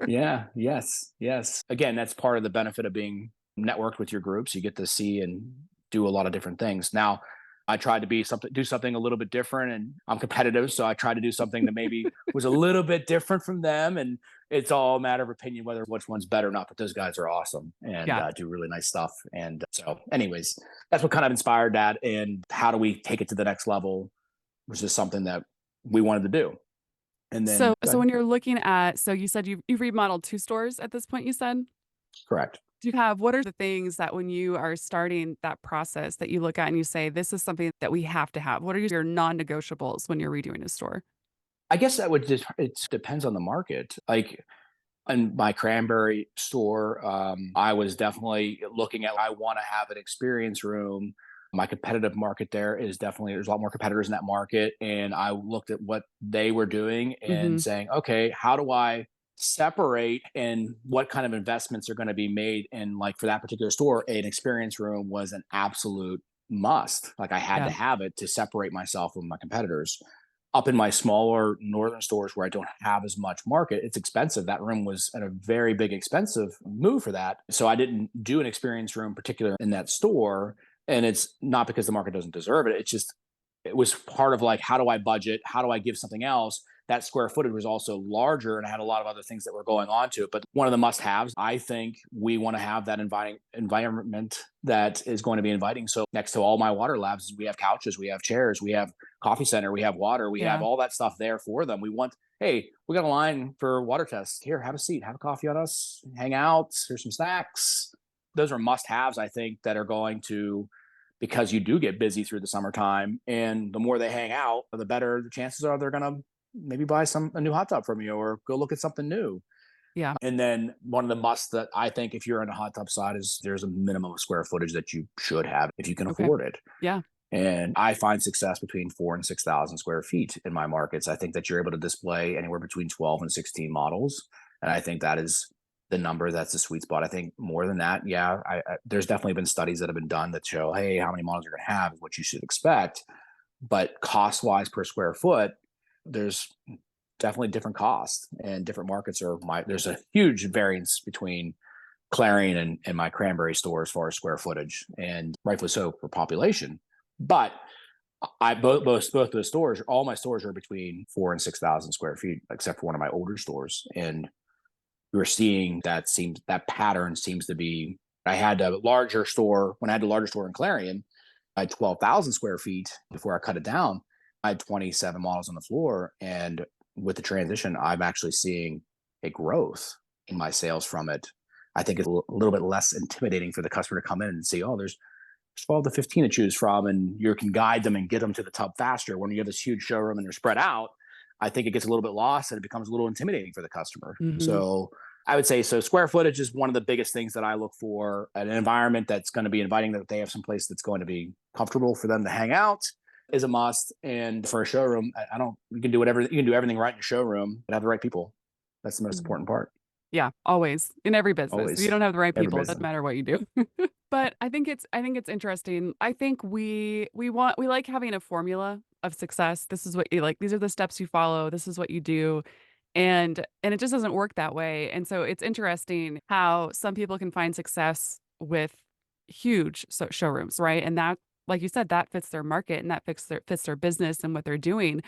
Yeah. yeah, yes, yes. Again, that's part of the benefit of being networked with your groups. You get to see and do a lot of different things. Now, I tried to do something a little bit different, and I'm competitive, so I tried to do something that maybe was a little bit different from them. And it's all a matter of opinion whether which one's better or not. But those guys are awesome and Yeah. do really nice stuff. And so, anyways, that's what kind of inspired that. And how do we take it to the next level? Was just something that we wanted to do. And then, So when you're looking at so you said you've remodeled 2 stores at this point, you said? correct. Do you have what are the things that when you are starting that process that you look at and you say, "This is something that we have to have"? What are your non-negotiables when you're redoing a store? I guess that would just it depends on the market. Like in my cranberry store, I was definitely looking at I want to have an experience room. My competitive market there is definitely there's a lot more competitors in that market. And I looked at what they were doing and Mhm. saying, okay, how do I separate and what kind of investments are going to be made? And like for that particular store, an experience room was an absolute must. Like I had to Yeah. have it to separate myself from my competitors. Up in my smaller northern stores where I don't have as much market, it's expensive. That room was a very big expensive move for that. So I didn't do an experience room particular in that store. And it's not because the market doesn't deserve it. It's just it was part of like how do I budget? How do I give something else? That square footage was also larger and I had a lot of other things that were going on to it. But one of the must haves, I think we want to have that inviting environment that is going to be inviting. So next to all my water labs, we have couches, we have chairs, we have coffee center, we have water, we have Yeah. all that stuff there for them. We want, hey, we got a line for water tests. Here, have a seat, have a coffee on us, hang out, here's some snacks. Those are must haves, I think, that are going to because you do get busy through the summertime and the more they hang out, the better the chances are they're going to maybe buy a new hot tub from you or go look at something new. Yeah. And then one of the musts that I think if you're in a hot tub side is there's a minimum of square footage that you should have if you can Okay. afford it. Yeah. And I find success between 4 and 6,000 square feet in my markets. I think that you're able to display anywhere between 12 and 16 models. And I think that is the number that's the sweet spot. I think more than that, yeah, there's definitely been studies that have been done that show, hey, how many models you're going to have is what you should expect. But cost wise per square foot, there's definitely different costs and different markets there's a huge variance between Clarion and my cranberry store as far as square footage and rightfully so for population. But I both those stores, all my stores are between 4 and 6,000 square feet, except for one of my older stores. And we're seeing that pattern seems to be. I had a larger store when I had the larger store in Clarion. I had 12,000 square feet before I cut it down. I had 27 models on the floor, and with the transition, I'm actually seeing a growth in my sales from it. I think it's a little bit less intimidating for the customer to come in and see, oh, there's 12 to 15 to choose from, and you can guide them and get them to the tub faster. When you have this huge showroom and they're spread out, I think it gets a little bit lost and it becomes a little intimidating for the customer. Mhm. So I would say so. Square footage is one of the biggest things that I look for. An environment that's going to be inviting, that they have some place that's going to be comfortable for them to hang out is a must. And for a showroom, I don't. You can do whatever. You can do everything right in your showroom, but have the right people. That's the most Mhm. important part. Yeah, always, in every business. If you Always, don't have the right every people, it doesn't business. matter what you do. But I think it's interesting. I think we like having a formula of success. This is what you like, these are the steps you follow, this is what you do, and it just doesn't work that way, and so it's interesting how some people can find success with huge showrooms, right? And that, like you said, that fits their market and that fits their business and what they're doing.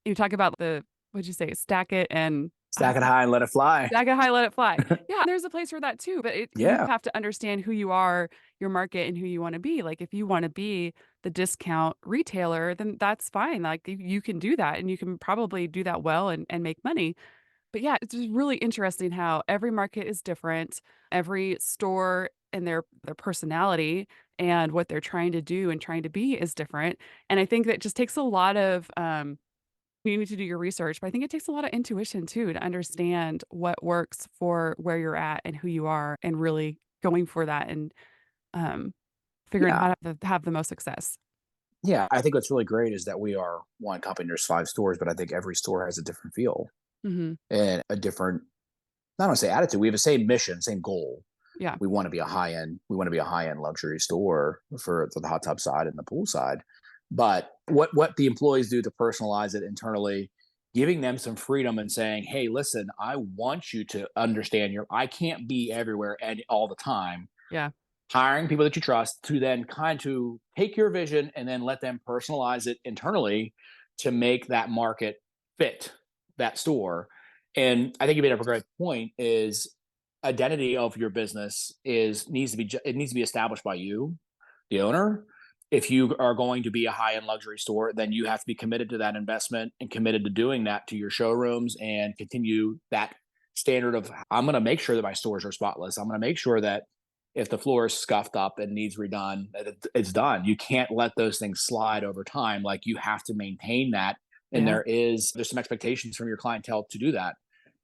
You talk about the what'd you say? Stack it and Stack it high and let it fly. stack it high, let it fly. Yeah, there's a place for that too, but you Yeah, have to understand who you are, your market, and who you wanna be. Like, if you wanna be the discount retailer, then that's fine. Like, you can do that, and you can probably do that well and make money. But yeah, it's just really interesting how every market is different, every store and their personality and what they're trying to do and trying to be is different, and I think that just takes a lot of, you need to do your research, but I think it takes a lot of intuition too to understand what works for where you're at and who you are and really going for that and, um, figuring yeah. how to have the most success. Yeah, I think what's really great is that we are one company. There's 5 stores, but I think every store has a different feel Mhm. and a different, not want to say attitude. We have the same mission, same goal. Yeah. We want to be a high end. We want to be a high end luxury store for the hot tub side and the pool side. But what the employees do to personalize it internally, giving them some freedom and saying, "Hey, listen, I want you to understand your. I can't be everywhere and all the time. Yeah. Hiring people that you trust to then kind to take your vision and then let them personalize it internally to make that market fit that store." And I think you made up a great point is identity of your business is needs to be it needs to be established by you, the owner. If you are going to be a high-end luxury store, then you have to be committed to that investment and committed to doing that to your showrooms and continue that standard of, I'm going to make sure that my stores are spotless. I'm going to make sure that if the floor is scuffed up and needs redone, it's done. You can't let those things slide over time. Like, you have to maintain that. And Yeah. there's some expectations from your clientele to do that.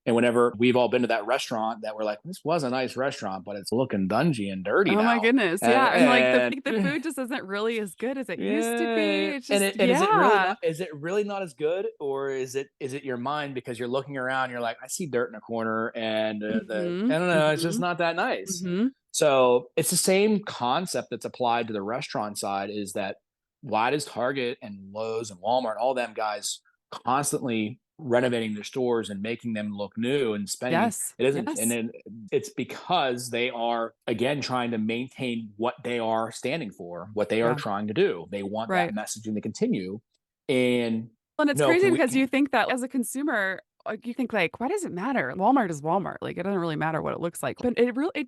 And whenever we've all been to that restaurant that we're like, this was a nice restaurant, but it's looking dungy and dirty Oh my now. goodness, yeah, and, like, the And food just isn't really as good as it used to be, yeah, it's and just is it really yeah. not? Is it really not as good, or is it your mind because you're looking around, you're like, I see dirt in a corner, and the I Mhm, don't know, it's just mhm, not that nice. mhm. So it's the same concept that's applied to the restaurant side. Is that why does Target and Lowe's and Walmart, all them guys, constantly renovating their stores and making them look new and spending? Yes, It isn't, and yes. then it's because they are, again, trying to maintain what they are standing for, what they are Yeah, trying to do. They want that right. messaging to continue. And Well, and it's no, crazy can we? because you think that as a consumer, like, you think, like, "Why does it matter? Walmart is Walmart, like, it doesn't really matter what it looks like," but it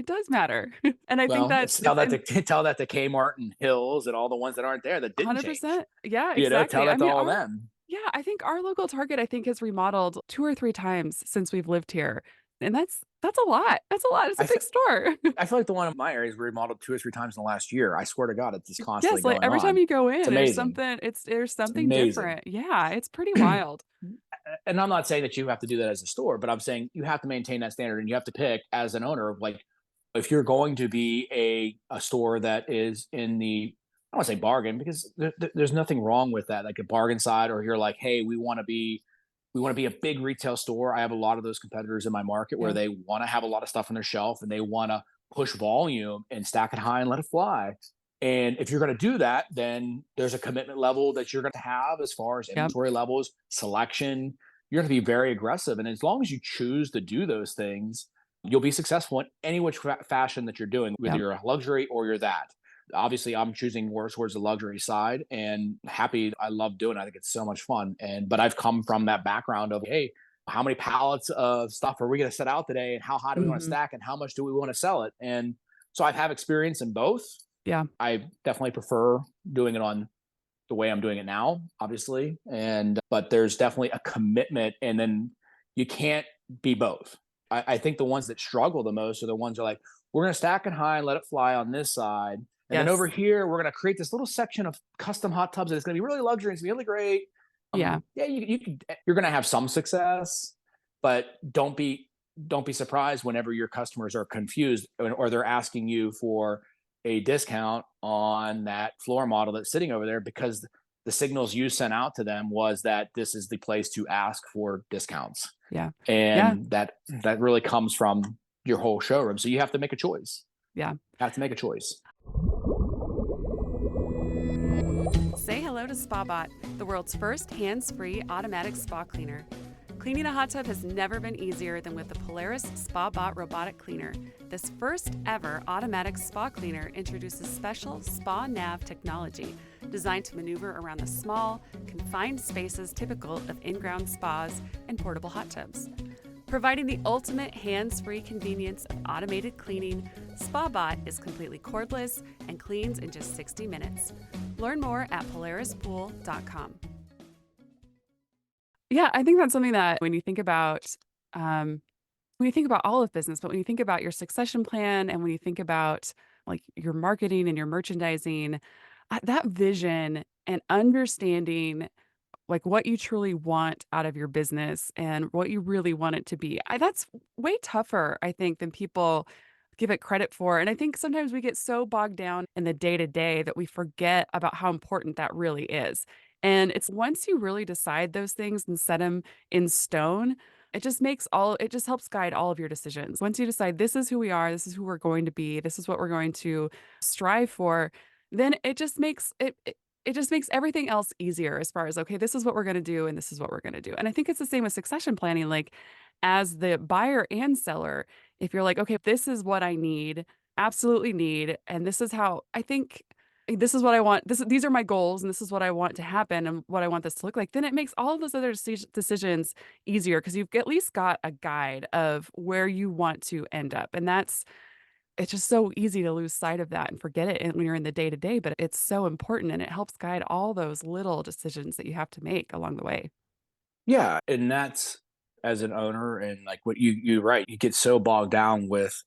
does matter, and I think Well, that let's tell it's that in to tell that to Kmart and Hills and all the ones that aren't there that didn't change. 100%. Yeah, Tell exactly. I that to mean, all our them. yeah, I think our local Target, I think, has remodeled 2 or 3 times since we've lived here, and that's a lot. That's a lot. It's a I big feel, store. I feel like the one in my area is remodeled 2 or 3 times in the last year. I swear to God, it's just constantly Yes, like, going every time on. you go It's in, amazing. there's It's something amazing. different. Yeah, it's pretty wild. And I'm not saying that you have to do that as a store, but I'm saying you have to maintain that standard and you have to pick as an owner, like, if you're going to be a store that is in the, I don't want to say bargain, because there's nothing wrong with that, like a bargain side, or you're like, hey, we want to be a big retail store. I have a lot of those competitors in my market where Yeah, they want to have a lot of stuff on their shelf and they want to push volume and stack it high and let it fly. And if you're going to do that, then there's a commitment level that you're going to have as far as yep, inventory levels, selection. You're going to be very aggressive. And as long as you choose to do those things, you'll be successful in any which fashion that you're doing, whether yep. you're a luxury or you're that. Obviously, I'm choosing more towards the luxury side and happy. I love doing it. I think it's so much fun. But I've come from that background of, hey, how many pallets of stuff are we going to set out today, and how high do we want to Mhm. stack, and how much do we want to sell it? And so I have experience in both. Yeah. I definitely prefer doing it on the way I'm doing it now, obviously. And but there's definitely a commitment, and then you can't be both. I think the ones that struggle the most are the ones that are like, we're gonna stack it high and let it fly on this side. And then over Yes. here, we're gonna create this little section of custom hot tubs, and it's gonna be really luxury, it's gonna be really great. Yeah. Yeah, you're gonna have some success, but don't be surprised whenever your customers are confused, or they're asking you for a discount on that floor model that's sitting over there, because the signals you sent out to them was that this is the place to ask for discounts. Yeah. Yeah. And that really comes from your whole showroom. So you have to make a choice. Yeah. You have to make a choice. Say hello to SpaBot, the world's first hands-free automatic spa cleaner. Cleaning a hot tub has never been easier than with the Polaris SpaBot robotic cleaner. This first ever automatic spa cleaner introduces special Spa Nav technology designed to maneuver around the small, confined spaces typical of in-ground spas and portable hot tubs. Providing the ultimate hands-free convenience of automated cleaning, SpaBot is completely cordless and cleans in just 60 minutes. Learn more at polarispool.com. Yeah, I think that's something that um, when you think about all of business, but when you think about your succession plan and when you think about like your marketing and your merchandising, that vision and understanding like what you truly want out of your business and what you really want it to be. That's way tougher, I think, than people give it credit for. And I think sometimes we get so bogged down in the day to day that we forget about how important that really is. And it's once you really decide those things and set them in stone, it just helps guide all of your decisions. Once you decide this is who we are, this is who we're going to be, this is what we're going to strive for, then it just makes everything else easier as far as, okay, this is what we're going to do and this is what we're going to do. And I think it's the same with succession planning. Like, as the buyer and seller, if you're like, okay, this is what I need, absolutely need, and this is how I think this is what I want. These are my goals, and this is what I want to happen, and what I want this to look like. Then it makes all of those other decisions easier because you've at least got a guide of where you want to end up, and it's just so easy to lose sight of that and forget it when you're in the day to day. But it's so important, and it helps guide all those little decisions that you have to make along the way. Yeah. And that's, as an owner, and like what you're right, you get so bogged down with,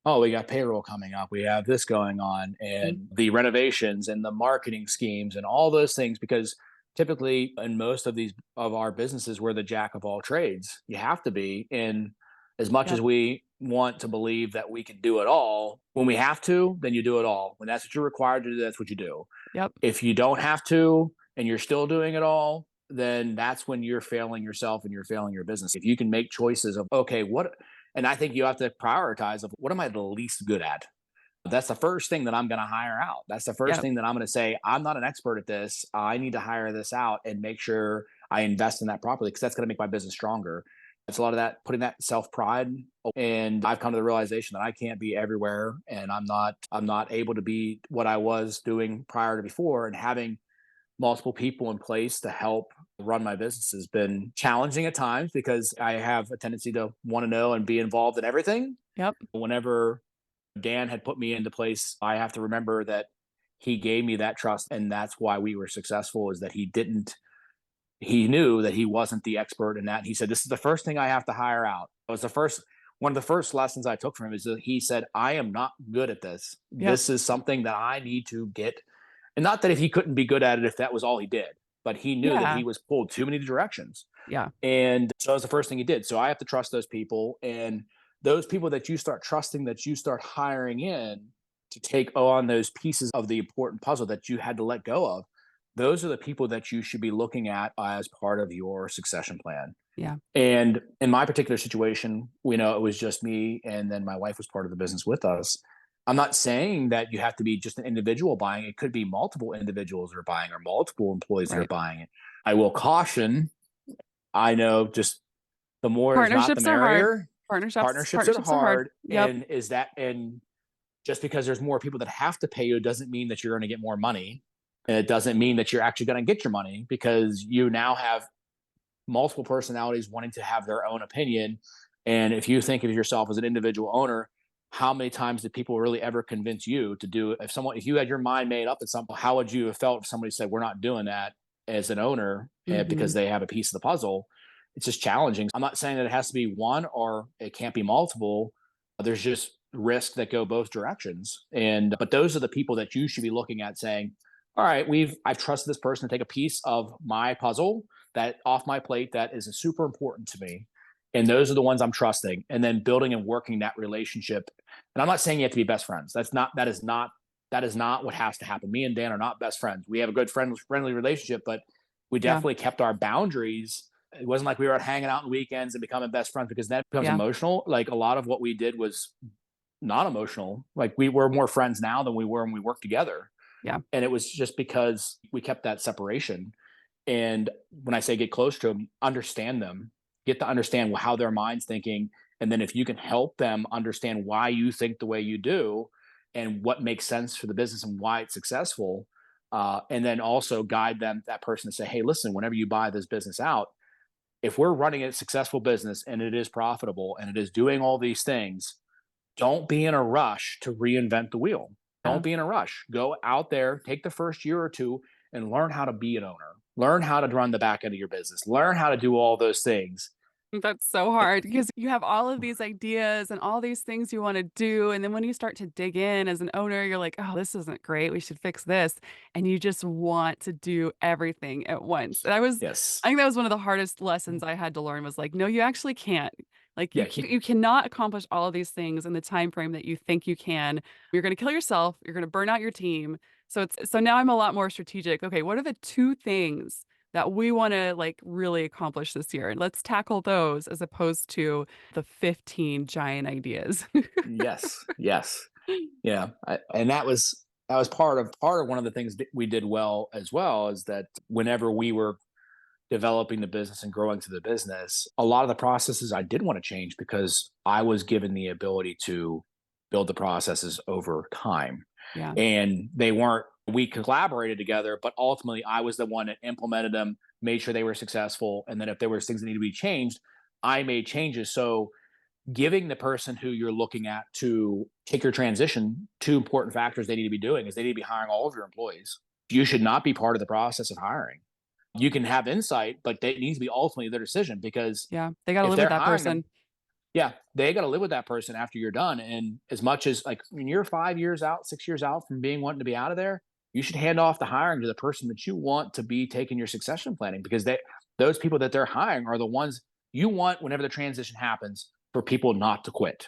oh, we got payroll coming up, we have this going on, Mhm. and the renovations and the marketing schemes and all those things. Because typically in most of these of our businesses, we're the jack of all trades. You have to be. And as much as Yep. we want to believe that we can do it all, when we have to, then you do it all. When that's what you're required to do, that's what you do. Yep. If you don't have to and you're still doing it all, then that's when you're failing yourself and you're failing your business. If you can make choices of, okay, what, and I think you have to prioritize of, what am I the least good at? That's the first thing that I'm going to hire out. That's the first Yep. thing that I'm going to say, I'm not an expert at this. I need to hire this out and make sure I invest in that properly, because that's going to make my business stronger. It's a lot of that, putting that self pride. And I've come to the realization that I can't be everywhere, and I'm not able to be what I was doing prior to before. And having multiple people in place to help run my business has been challenging at times, because I have a tendency to want to know and be involved in everything. Yep. Whenever Dan had put me into place, I have to remember that he gave me that trust, and that's why we were successful. Is that he knew that he wasn't the expert in that. He said, "This is the first thing I have to hire out." It was the first one of the first lessons I took from him, is that he said, "I am not good at this. Yep. This is something that I need to get." And not that if he couldn't be good at it if that was all he did, but he knew that Yeah. he was pulled too many directions. Yeah. And so that was the first thing he did. So I have to trust those people, and those people that you start trusting, that you start hiring in to take on those pieces of the important puzzle that you had to let go of. Those are the people that you should be looking at as part of your succession plan. Yeah. And in my particular situation, it was just me, and then my wife was part of the business with us. I'm not saying that you have to be just an individual buying. It could be multiple individuals that are buying, or multiple employees that are Right. buying it. I will caution, I know, just the more is not the Partnerships are hard. merrier. Partnerships are Partnerships are hard. hard. Yep. And just because there's more people that have to pay you doesn't mean that you're going to get more money. And it doesn't mean that you're actually going to get your money, because you now have multiple personalities wanting to have their own opinion. And if you think of yourself as an individual owner, how many times did people really ever convince you to do, if you had your mind made up at something, how would you have felt if somebody said, we're not doing that as an owner, because Mhm. they have a piece of the puzzle? It's just challenging. I'm not saying that it has to be one or it can't be multiple. There's just risk that go both directions. But those are the people that you should be looking at saying, all right, I've trusted this person to take a piece of my puzzle that off my plate that is super important to me. And those are the ones I'm trusting. And then building and working that relationship. And I'm not saying you have to be best friends. That is not what has to happen. Me and Dan are not best friends. We have a good friendly relationship, but we Yeah. definitely kept our boundaries. It wasn't like we were hanging out on weekends and becoming best friends, because that becomes Yeah. emotional. Like a lot of what we did was not emotional. Like we were more friends now than we were when we worked together. Yeah. And it was just because we kept that separation. And when I say get close to them, understand them, get to understand how their mind's thinking. And then if you can help them understand why you think the way you do and what makes sense for the business and why it's successful, and then also guide that person to say, hey, listen, whenever you buy this business out, if we're running a successful business and it is profitable and it is doing all these things, don't be in a rush to reinvent the wheel. Yeah. Don't be in a rush. Go out there, take the first year or two and learn how to be an owner. Learn how to run the back end of your business. Learn how to do all those things. That's so hard because you have all of these ideas and all these things you wanna do, and then when you start to dig in as an owner, you're like, "Oh, this isn't great, we should fix this," and you just want to do everything at once. Yes. I think that was one of the hardest lessons I had to learn was like, "No, you actually can't." Like, Yeah. you cannot accomplish all of these things in the time frame that you think you can. You're gonna kill yourself, you're gonna burn out your team. So now I'm a lot more strategic. Okay, what are the 2 things that we wanna, like, really accomplish this year, and let's tackle those as opposed to the 15 giant ideas. Yes. Yes. Yeah. And that was part of one of the things that we did well as well, is that whenever we were developing the business and growing to the business, a lot of the processes I did want to change because I was given the ability to build the processes over time. Yeah. And they weren't, we collaborated together, but ultimately I was the one that implemented them, made sure they were successful. And then if there was things that needed to be changed, I made changes. So giving the person who you're looking at to take your transition, two important factors they need to be doing is they need to be hiring all of your employees. You should not be part of the process of hiring. You can have insight, but it needs to be ultimately their decision, because Yeah, they gotta if live with they're that hiring them, person. yeah, they got to live with that person after you're done. And as much as like when you're 5 years out, 6 years out from being wanting to be out of there, you should hand off the hiring to the person that you want to be taking your succession planning, because those people that they're hiring are the ones you want whenever the transition happens for people not to quit.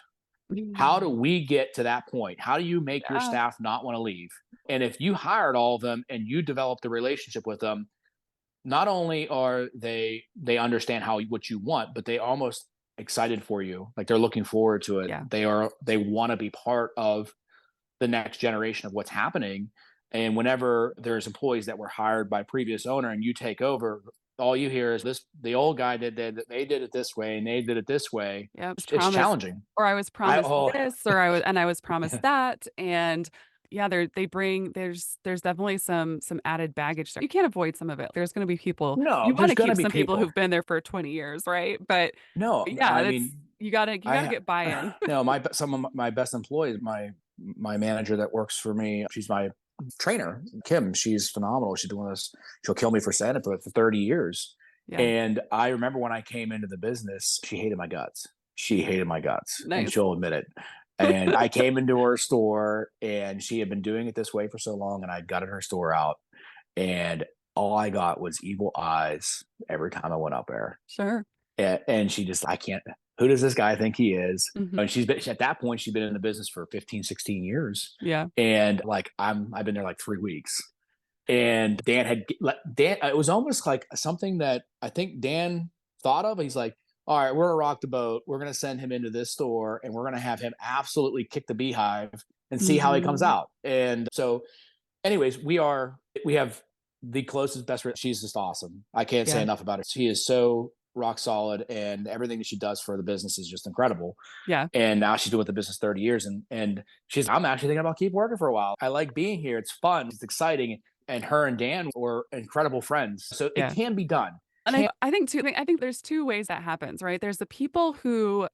How do Mm. we get to that point? How do you make your Yeah, staff not want to leave? And if you hired all of them and you developed a relationship with them, not only are they understand what you want, but they almost excited for you. Like they're looking forward to it. yeah. They want to be part of the next generation of what's happening. And whenever there's employees that were hired by previous owner and you take over, all you hear is this: the old guy they did it this way and they did it this way. Yeah, I was It's promised challenging. or I was I promised oh this, or I was promised that, and yeah, they bring there's definitely some added baggage there. You can't avoid some of it. There's gonna be people no, you there's wanna gonna keep be some people people. who've been there for 20 years, right? No, Yeah, I that's mean, you gotta I get buy-in. no, some of my best employees, my manager that works for me, she's my trainer, Kim. She's phenomenal. She's doing this. She'll kill me for saying it, but for 30 years. Yeah, And I remember when I came into the business, she hated my guts. She hated my guts, and nice. she'll admit it. And I came into her store, and she had been doing it this way for so long, and I gutted her store out, and all I got was evil eyes every time I went up there. Sure. And she just, I can't, who does this guy think he is? Mhm. And at that point, she'd been in the business for 15, 16 years. Yeah. And like, I've been there like 3 weeks. And Dan, it was almost like something that I think Dan thought of. He's like, all right, we're going to rock the boat. We're going to send him into this store and we're going to have him absolutely kick the beehive and see how he comes Mhm. out. And so, anyways, we have the closest best friend. She's just awesome. I can't say Yeah. enough about it. She is so rock solid, and everything that she does for the business is just incredible. Yeah. And now she's doing the business 30 years, and I'm actually thinking about keep working for a while. I like being here. It's fun. It's exciting. And her and Dan were incredible friends. So it Yeah. can be done. And can't. I think too, I think there's 2 ways that happens, right? There's the people who,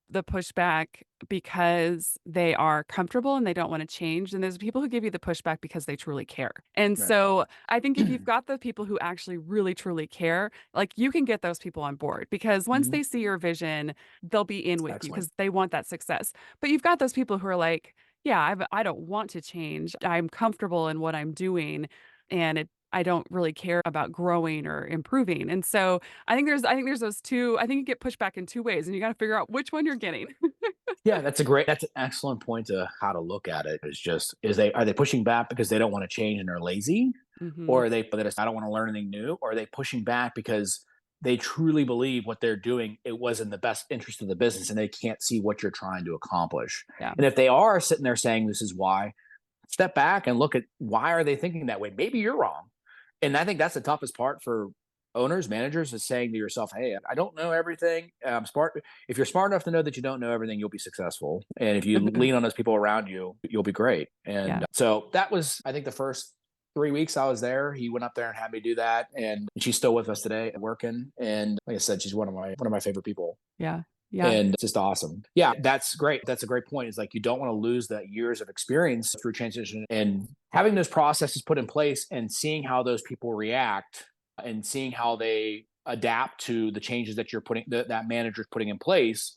the pushback because they are comfortable and they don't wanna change, and there's people who give you the pushback because they truly care. And Right. so, I think if you've got the people who actually really truly care, like, you can get those people on board because once Mhm. they see your vision, they'll be in with you Excellent. because they want that success. But you've got those people who are like, "Yeah, I don't want to change. I'm comfortable in what I'm doing, and I don't really care about growing or improving." And so I think there's those 2. I think you get pushed back in 2 ways, and you gotta figure out which one you're getting. Yeah, that's an excellent point to how to look at it. Is just is they are they pushing back because they don't want to change and they're lazy, Mhm. or are they that I don't want to learn anything new, or are they pushing back because they truly believe what they're doing it was in the best interest of the business and they can't see what you're trying to accomplish. Yeah. And if they are sitting there saying this is why, step back and look at why are they thinking that way. Maybe you're wrong. And I think that's the toughest part for owners, managers is saying to yourself, "Hey, I don't know everything. I'm smart. If you're smart enough to know that you don't know everything, you'll be successful. And if you lean on those people around you, you'll be great." Yeah. And so that was, I think, the first 3 weeks I was there. He went up there and had me do that, and she's still with us today, working. And like I said, she's one of my favorite people, Yeah. Yeah. and it's just awesome. Yeah, that's great. That's a great point. It's like you don't want to lose that years of experience through transition and having those processes put in place and seeing how those people react and seeing how they adapt to the changes that that manager's putting in place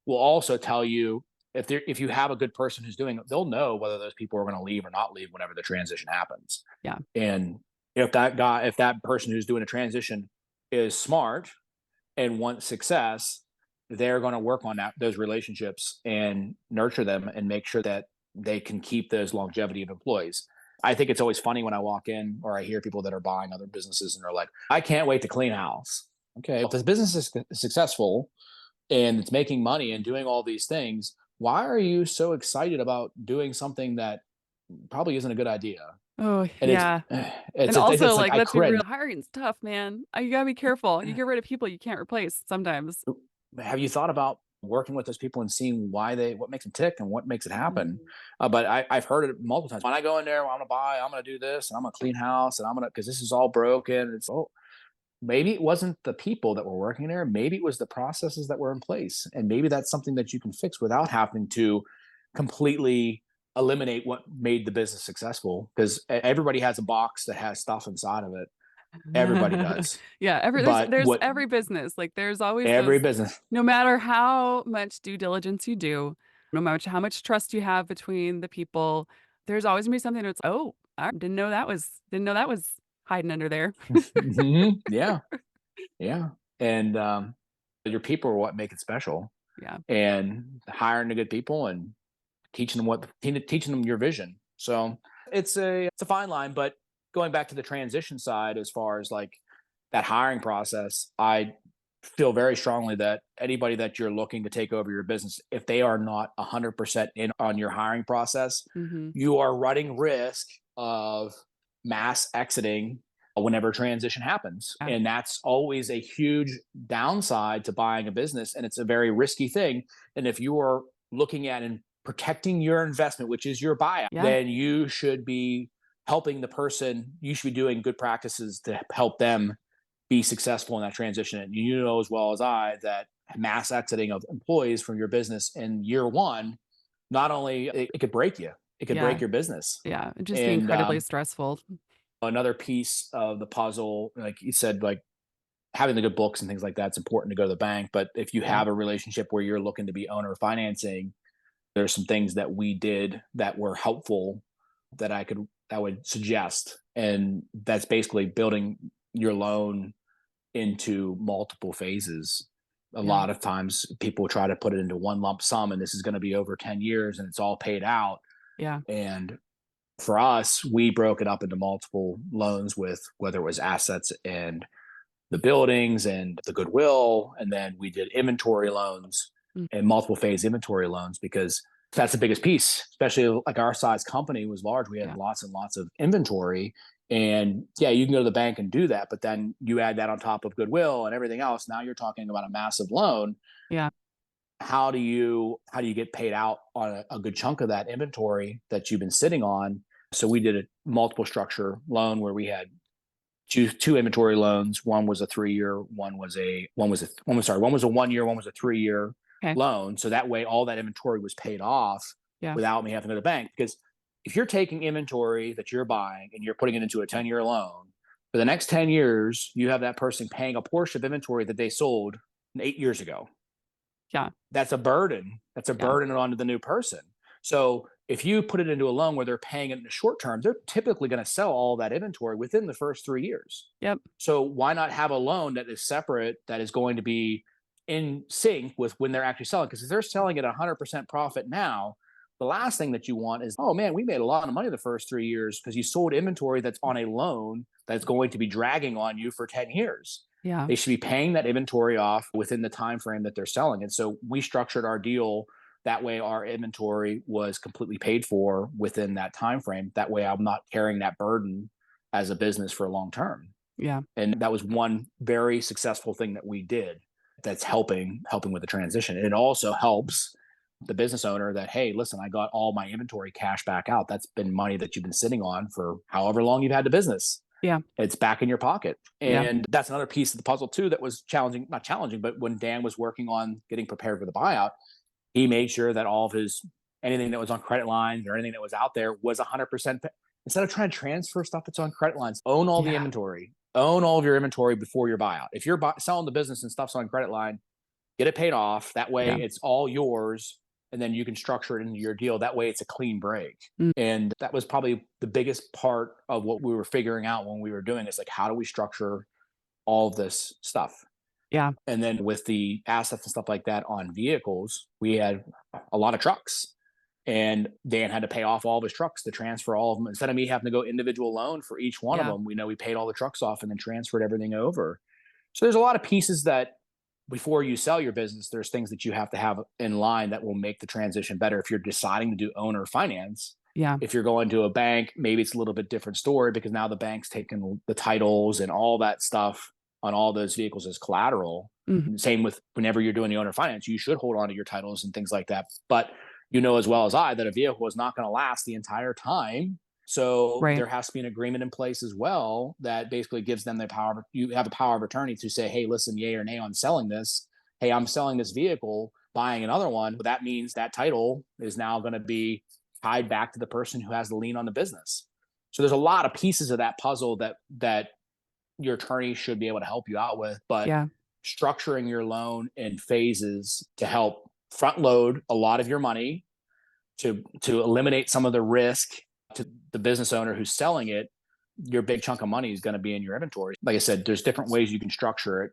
will also tell you if you have a good person who's doing it, they'll know whether those people are going to leave or not leave whenever the transition happens. Yeah. And if that person who's doing a transition is smart and want success, they're going to work on those relationships and nurture them and make sure that they can keep those longevity of employees. I think it's always funny when I walk in or I hear people that are buying other businesses and they're like, "I can't wait to clean house." Okay, if this business is successful and it's making money and doing all these things, why are you so excited about doing something that probably isn't a good idea? Oh, And yeah. And also, it's like like, I let's be cringe. real, hiring's tough, man. You gotta be careful. You get rid of people you can't replace sometimes. Have you thought about working with those people and seeing what makes them tick and what makes it happen? Mhm. But I've heard it multiple times. When I go in there, well, I'm gonna buy, I'm gonna do this, and I'm gonna clean house, and I'm gonna because this is all broken. It's maybe it wasn't the people that were working there. Maybe it was the processes that were in place, and maybe that's something that you can fix without having to completely eliminate what made the business successful. Because everybody has a box that has stuff inside of it. Everybody does. Yeah, But there's what every business, like, there's always every those business. no matter how much due diligence you do, no matter how much trust you have between the people, there's always gonna be something that's, "Oh, I didn't know that was hiding under there." Mhm. Yeah. Yeah, and, your people are what make it special, Yeah, and hiring the good people and teaching them your vision. So, it's a fine line, but going back to the transition side as far as, like, that hiring process, I feel very strongly that anybody that you're looking to take over your business, if they are not 100% in on your hiring process, mhm, you are running risk of mass exiting whenever transition happens. yeah, And that's always a huge downside to buying a business. And it's a very risky thing. And if you are looking at and protecting your investment, which is your buyout, yeah, then you should be helping the person, you should be doing good practices to help them be successful in that transition. And you know as well as I that mass exiting of employees from your business in year one, not only it could break you, it could break yeah, your business. yeah, it'd just be And incredibly stressful. another piece of the puzzle, like you said, like having the good books and things like that's important to go to the bank. But if you Yeah, have a relationship where you're looking to be owner financing, there's some things that we did that were helpful that I would suggest. And that's basically building your loan into multiple phases. A yeah, lot of times people try to put it into one lump sum and this is going to be over 10 years and it's all paid out. yeah, And for us, we broke it up into multiple loans with whether it was assets and the buildings and the goodwill. And then we did inventory loans mm, and multiple phase inventory loans because that's the biggest piece, especially like our size company was large. We had yeah, lots and lots of inventory. And yeah, you can go to the bank and do that, but then you add that on top of goodwill and everything else. Now you're talking about a massive loan. yeah, How do you get paid out on a good chunk of that inventory that you've been sitting on? So we did a multiple structure loan where we had two inventory loans. One was a 3 year, one was a 1 year, one was a 3 year Okay. loan. So that way all that inventory was paid off Yeah. without me having to go to the bank. Because if you're taking inventory that you're buying and you're putting it into a 10-year loan, for the next 10 years, you have that person paying a portion of inventory that they sold 8 years ago. Yeah. That's a burden. That's a Yeah. burden onto the new person. So if you put it into a loan where they're paying it in the short term, they're typically going to sell all that inventory within the first 3 years. Yep. So why not have a loan that is separate, that is going to be in sync with when they're actually selling? Because if they're selling at 100% profit now, the last thing that you want is, oh man, we made a lot of money the first 3 years because you sold inventory that's on a loan that's going to be dragging on you for 10 years. Yeah. They should be paying that inventory off within the time frame that they're selling. And so we structured our deal that way. Our inventory was completely paid for within that time frame. That way I'm not carrying that burden as a business for long term. Yeah. And that was one very successful thing that we did that's helping with the transition. It also helps the business owner that, hey, listen, I got all my inventory cash back out. That's been money that you've been sitting on for however long you've had the business. Yeah. It's back in your pocket. Yeah. And that's another piece of the puzzle too that was challenging, not challenging, but when Dan was working on getting prepared for the buyout, he made sure that all of his anything that was on credit lines or anything that was out there was 100%. Instead of trying to transfer stuff that's on credit lines, own all the Yeah. inventory, own all of your inventory before your buyout. If you're selling the business and stuff's on credit line, get it paid off. That way Yeah. it's all yours. And then you can structure it into your deal. That way it's a clean break. Mm. And that was probably the biggest part of what we were figuring out when we were doing is like, how do we structure all of this stuff? Yeah. And then with the assets and stuff like that on vehicles, we had a lot of trucks. And Dan had to pay off all of his trucks to transfer all of them. Instead of me having to go individual loan for each one of Yeah. them, we paid all the trucks off and then transferred everything over. So there's a lot of pieces that before you sell your business, there's things that you have to have in line that will make the transition better. If you're deciding to do owner finance, Yeah. if you're going to a bank, maybe it's a little bit different story because now the bank's taking the titles and all that stuff on all those vehicles as collateral. Mhm. Same with whenever you're doing the owner finance, you should hold on to your titles and things like that. But you know as well as I that a vehicle is not going to last the entire time. So Right. there has to be an agreement in place as well that basically gives them the power. You have a power of attorney to say, hey, listen, yay or nay on selling this. Hey, I'm selling this vehicle, buying another one. But that means that title is now going to be tied back to the person who has the lien on the business. So there's a lot of pieces of that puzzle that your attorney should be able to help you out with. But Yeah. structuring your loan in phases to help front load a lot of your money to eliminate some of the risk to the business owner who's selling it. Your big chunk of money is going to be in your inventory. Like I said, there's different ways you can structure it,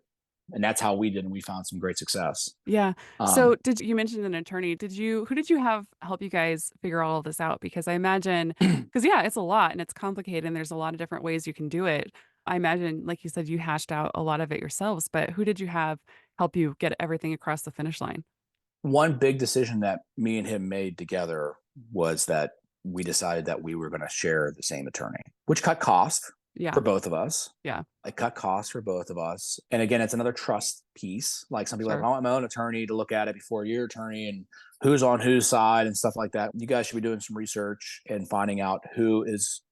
and that's how we did, and we found some great success. Yeah. um, So did you mentioned an attorney. Who did you have help you guys figure all of this out? Because I imagine, because yeah, it's a lot and it's complicated and there's a lot of different ways you can do it. I imagine, like you said, you hashed out a lot of it yourselves, but who did you have help you get everything across the finish line? One big decision that me and him made together was that we decided that we were going to share the same attorney, which cut cost Yeah. for both of us. Yeah. It cut costs for both of us. And again, it's another trust piece. Like some people are like, Sure. I want my own attorney to look at it before your attorney and who's on whose side and stuff like that. You guys should be doing some research and finding out who is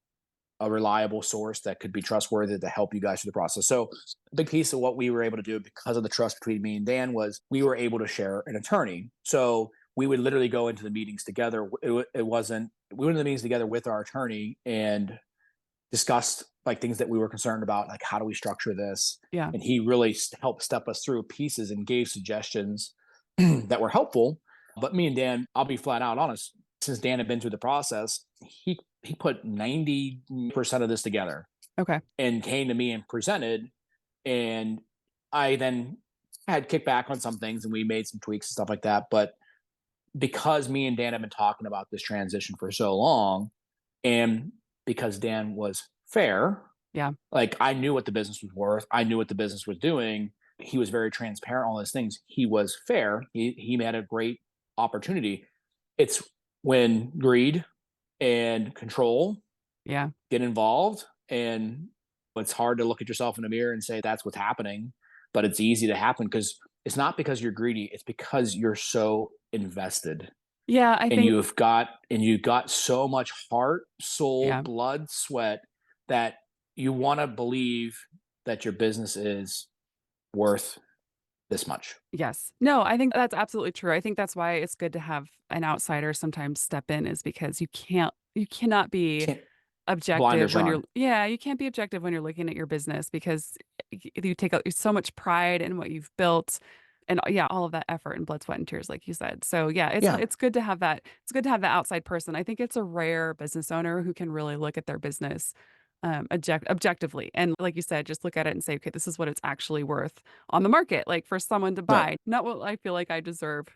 a reliable source that could be trustworthy to help you guys through the process. So a big piece of what we were able to do because of the trust between me and Dan was we were able to share an attorney. So we would literally go into the meetings together. It wasn't, we went into the meetings together with our attorney and discussed like things that we were concerned about, like how do we structure this? Yeah. And he really helped step us through pieces and gave suggestions that were helpful. But me and Dan, I'll be flat out honest, since Dan had been through the process, he put 90% of this together Okay. and came to me and presented. And I then had kickback on some things and we made some tweaks and stuff like that. But because me and Dan have been talking about this transition for so long, and because Dan was fair, Yeah. like I knew what the business was worth, I knew what the business was doing. He was very transparent on those things. He was fair. He had a great opportunity. It's when greed and control Yeah. get involved, and it's hard to look at yourself in the mirror and say that's what's happening, but it's easy to happen because it's not because you're greedy, it's because you're so invested Yeah. I and think, you've got so much heart, soul, yeah. blood, sweat that you want to believe that your business is worth this much. Yes. No, I think that's absolutely true. I think that's why it's good to have an outsider sometimes step in is because you cannot be Can't objective blinders when you're on. yeah, you can't be objective when you're looking at your business because you take so much pride in what you've built and yeah, all of that effort and blood, sweat, and tears, like you said. So yeah, Yeah, it's good to have that. It's good to have the outside person. I think it's a rare business owner who can really look at their business objectively. And like you said, just look at it and say, okay, this is what it's actually worth on the market, like for someone to right. buy, not what I feel like I deserve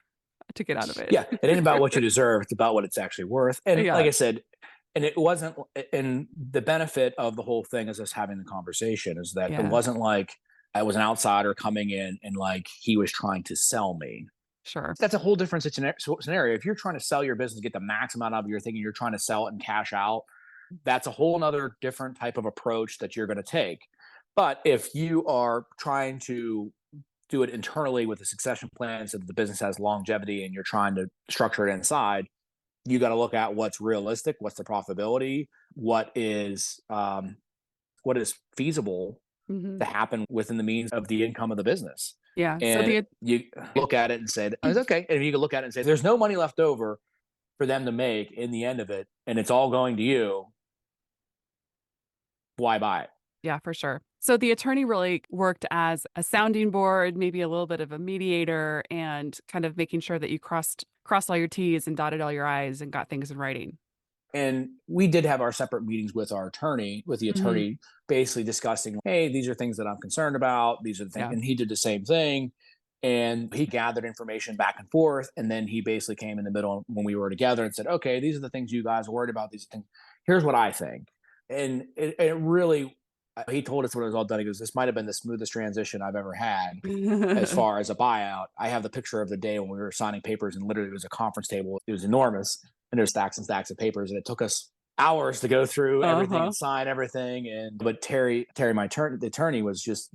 to get out of it. Yeah, it ain't about what you deserve, it's about what it's actually worth, and like Yeah. I said, and it wasn't and the benefit of the whole thing is us having the conversation is that it Yeah. wasn't like I was an outsider coming in and, like, he was trying to sell me. Sure. That's a whole different scenario. If you're trying to sell your business, get the max amount of it, you're thinking you're trying to sell it and cash out, that's a whole other different type of approach that you're gonna take. But if you are trying to do it internally with a succession plan so that the business has longevity and you're trying to structure it inside, you got to look at what's realistic, what's the profitability, what is feasible Hmm. to happen within the means of the income of the business. Yeah. So And the you look at it and say, it's okay. And you can look at it and say, there's no money left over for them to make in the end of it, and it's all going to you. Why buy it? Yeah, for sure. So the attorney really worked as a sounding board, maybe a little bit of a mediator, and kind of making sure that you crossed all your T's and dotted all your I's and got things in writing. And we did have our separate meetings with our attorney, with the Hmm. attorney basically discussing, hey, these are things that I'm concerned about. These are the things. Yeah. And he did the same thing. And he gathered information back and forth. And then he basically came in the middle when we were together and said, okay, these are the things you guys are worried about. These things. Here's what I think. And it really, he told us when it was all done, he goes, this might have been the smoothest transition I've ever had as far as a buyout. I have the picture of the day when we were signing papers, and literally it was a conference table. It was enormous, and there's stacks and stacks of papers, and it took us hours to go through everything Uh-huh. and sign everything. And but Terry, the attorney, was just,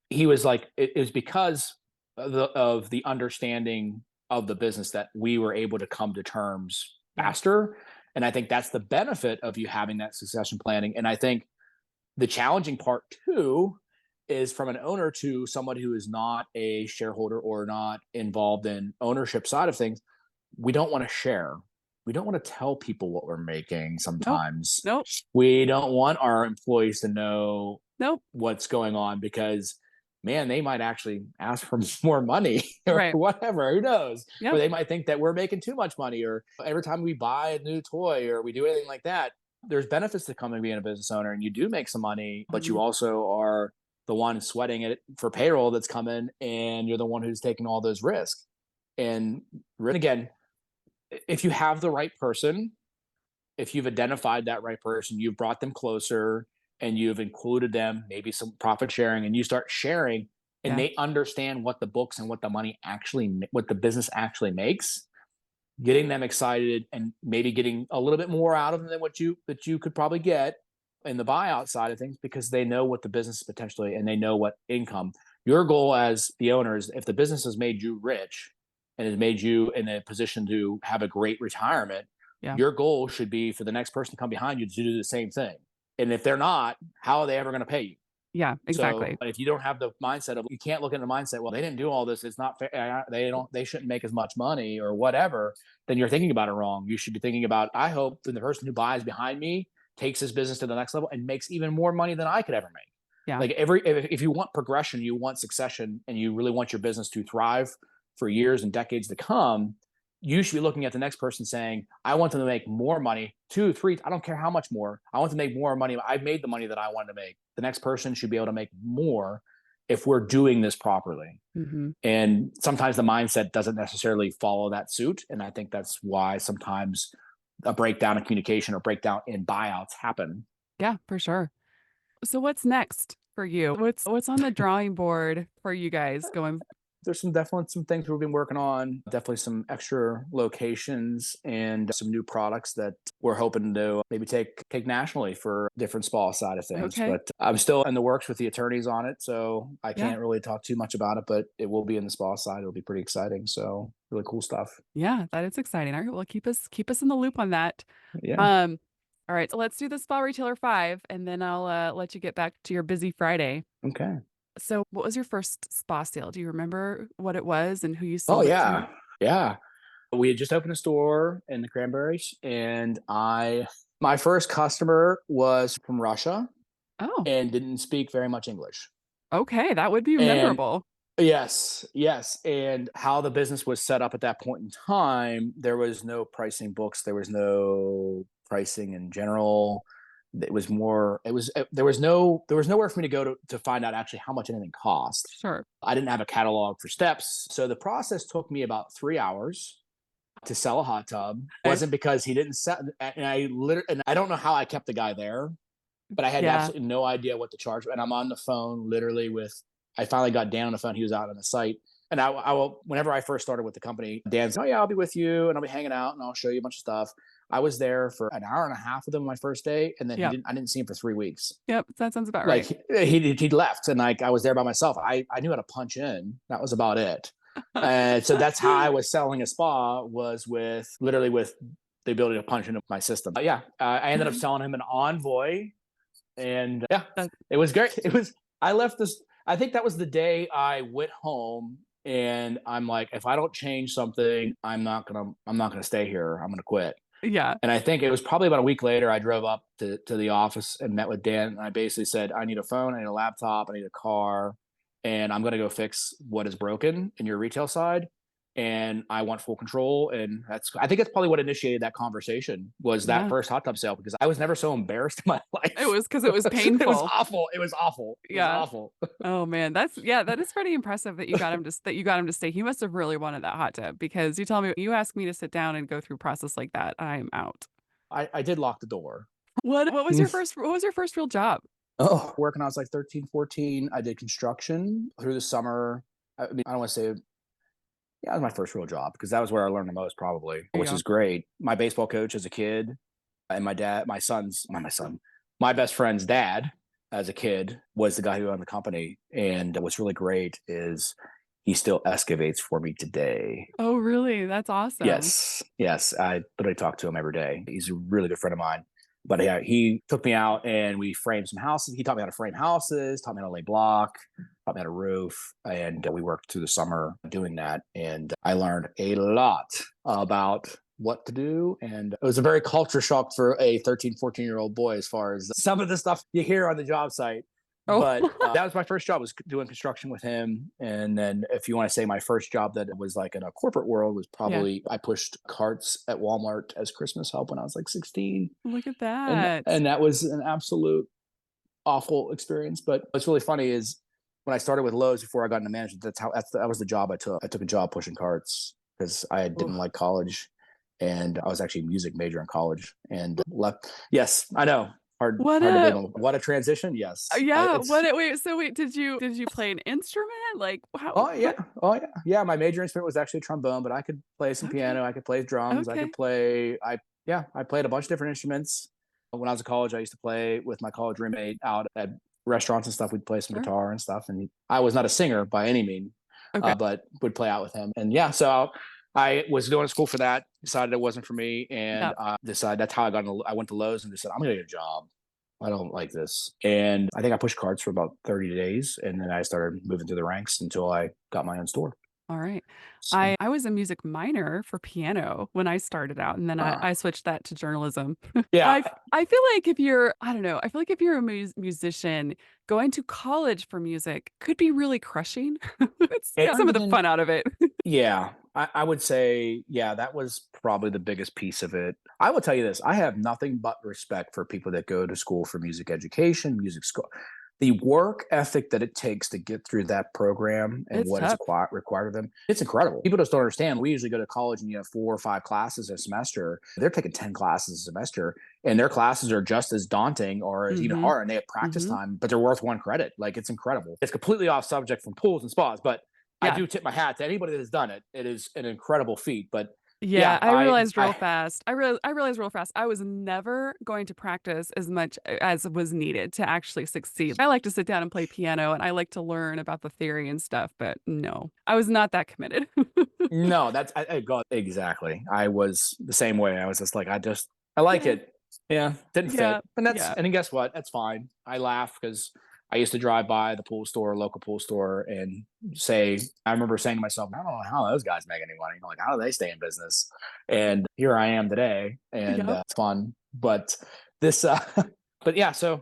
he was like, it was because of the understanding of the business that we were able to come to terms Yeah. faster. And I think that's the benefit of you having that succession planning. And I think the challenging part too is from an owner to someone who is not a shareholder or not involved in ownership side of things. We don't want to share. We don't want to tell people what we're making Nope. sometimes. Nope. We don't want our employees to know Nope. what's going on because, man, they might actually ask for more money or Right. whatever. Who knows? Or Yep. they might think that we're making too much money, or every time we buy a new toy or we do anything like that, there's benefits to coming being a business owner, and you do make some money, but you Mhm. also are the one sweating it for payroll that's coming, and you're the one who's taking all those risks. And again, if you have the right person, if you've identified that right person, you've brought them closer and you've included them, maybe some profit sharing, and you start sharing, and Yeah. they understand what the books and what the business actually makes, getting them excited and maybe getting a little bit more out of them than what you could probably get in the buyout side of things, because they know what the business is potentially, and they know what income. Your goal as the owner is, if the business has made you rich and has made you in a position to have a great retirement, Yeah. your goal should be for the next person to come behind you to do the same thing. And if they're not, how are they ever going to pay you? Yeah. So Exactly. if you don't have the mindset of, you can't look at the mindset, well, they didn't do all this, it's not fair, they shouldn't make as much money or whatever, then you're thinking about it wrong. You should be thinking about, I hope that the person who buys behind me takes his business to the next level and makes even more money than I could ever make. Yeah. Like if you want progression, you want succession, and you really want your business to thrive for years and decades to come, you should be looking at the next person saying, I want them to make more money, two, three, I don't care how much more. I want to make more money. I've made the money that I wanted to make. The next person should be able to make more if we're doing this properly. Hmm. And sometimes the mindset doesn't necessarily follow that suit. And I think that's why sometimes a breakdown in communication or breakdown in buyouts happen. Yeah, for sure. So what's next for you? What's on the drawing board for you guys going? There's definitely some things we've been working on, definitely some extra locations and some new products that we're hoping to maybe take nationally for different spa side of things. Okay. But I'm still in the works with the attorneys on it, so I Yeah. can't really talk too much about it, but it will be in the spa side. It'll be pretty exciting. So really cool stuff. Yeah, that is exciting. All right, well, keep us in the loop on that. Yeah. Um, All right, so let's do the spa retailer 5, and then I'll let you get back to your busy Friday. Okay. So, what was your first spa sale? Do you remember what it was and who you Oh sold it to? yeah. Yeah. We had just opened a store in the Cranberries, and my first customer was from Russia Oh, and didn't speak very much English. okay, that would be And memorable. yes, yes, and how the business was set up at that point in time, there was no pricing books, there was no pricing in general. There was nowhere for me to go to find out actually how much anything cost. Sure. I didn't have a catalog for steps, so the process took me about 3 hours to sell a hot tub. It Okay. wasn't because he didn't sell, and I don't know how I kept the guy there, but I had Yeah. absolutely no idea what to charge. And I'm on the phone literally with, I finally got Dan on the phone. He was out on the site. And I will, whenever I first started with the company, Dan's, oh yeah, I'll be with you and I'll be hanging out and I'll show you a bunch of stuff. I was there for an hour and a half with him my first day. And then Yep. I didn't see him for 3 weeks. Yep. That sounds about Like right. he'd left and like I was there by myself. I knew how to punch in. That was about it. And so that's how I was selling a spa, was with literally with the ability to punch into my system. But yeah, I ended up selling him an Envoy, and yeah, That it was great. It was. I left this. I think that was the day I went home, and I'm like, if I don't change something, I'm not gonna stay here. I'm gonna quit. yeah. And I think it was probably about a week later, I drove up to the office and met with Dan. And I basically said, I need a phone, I need a laptop, I need a car, and I'm going to go fix what is broken in your retail side. And I want full control. And I think that's probably what initiated that conversation, was that Yeah. first hot tub sale, because I was never so embarrassed in my It life. was because it was It was painful. awful. It was awful. It was Yeah. awful. Oh man, that's yeah, that is pretty impressive that you got him to stay. He must have really wanted that hot tub because you tell me you ask me to sit down and go through a process like that, I'm out. I did lock the door. What was your first real job? Oh, working, I was like 13, 14. I did construction through the summer. I mean, I don't want to say, yeah, it was my first real job because that was where I learned the most, probably, There you which go. is great. My baseball coach as a kid, and my best friend's dad as a kid was the guy who owned the company. And what's really great is he still excavates for me today. Oh, really? That's awesome. Yes, yes, I literally talk to him every day. He's a really good friend of mine. But yeah, he took me out and we framed some houses. He taught me how to frame houses, taught me how to lay block, taught me how to roof, and we worked through the summer doing that. And I learned a lot about what to do. And it was a very culture shock for a 13, 14-year-old boy, as far as some of the stuff you hear on the job site. Oh, But that was my first job, was doing construction with him. And then if you want to say my first job that was like in a corporate world, was yeah. probably, I pushed carts at Walmart as Christmas help when I was like 16. Look at and that. and that was an absolute awful experience. But what's really funny is when I started with Lowe's before I got into management, that was the job I took. I took a job pushing carts because I didn't Oof. like college, and I was actually a music major in college and left. Yes, I know. What Hard to believe. a What a transition. Yes, yeah, it's. wait, did you play an instrument? Like how Oh yeah, what oh yeah, yeah. My major instrument was actually trombone, but I could play some okay. piano. I could play drums. I could Okay. play. I played a bunch of different instruments. When I was in college, I used to play with my college roommate out at restaurants and stuff. We'd play some Sure. guitar and stuff. And I was not a singer by any means, Okay. but would play out with him. And yeah, so I was going to school for that. Decided it wasn't for me, and Yep. decided that's how I got. I went to Lowe's and just said, I'm going to get a job. I don't like this. And I think I pushed carts for about 30 days. And then I started moving through the ranks until I got my own store. All right. So, I was a music minor for piano when I started out, and then uh, I switched that to journalism. yeah. I feel like if you're I don't know, I feel like if you're a musician, going to college for music could be really crushing. It's It got some turned of the it fun out of it. Yeah, I would say, yeah, that was probably the biggest piece of it. I will tell you this, I have nothing but respect for people that go to school for music education, music school. The work ethic that it takes to get through that program and It's what is tough. required of them, it's incredible. People just don't understand. We usually go to college and you have 4 or 5 classes a semester. They're taking 10 classes a semester, and their classes are just as daunting or as even Mhm. harder. And they have practice Mhm. time, but they're worth 1 credit. Like, it's incredible. It's completely off subject from pools and spas, but I Yeah. do tip my hat to anybody that has done it. It is an incredible feat. But Yeah, yeah, I realized real fast I was never going to practice as much as was needed to actually succeed. I like to sit down and play piano and I like to learn about the theory and stuff, but no, I was not that committed. no, I got exactly. I was the same way. I was just like, I like Yeah. it. Yeah, didn't fit. Yeah, And that's yeah, and then guess what? That's fine. I laugh because I used to drive by the pool store, local pool store, and say, I remember saying to myself, I don't know how those guys make any money. Like, how do they stay in business? And here I am today, and yep. it's fun. But this, but yeah, so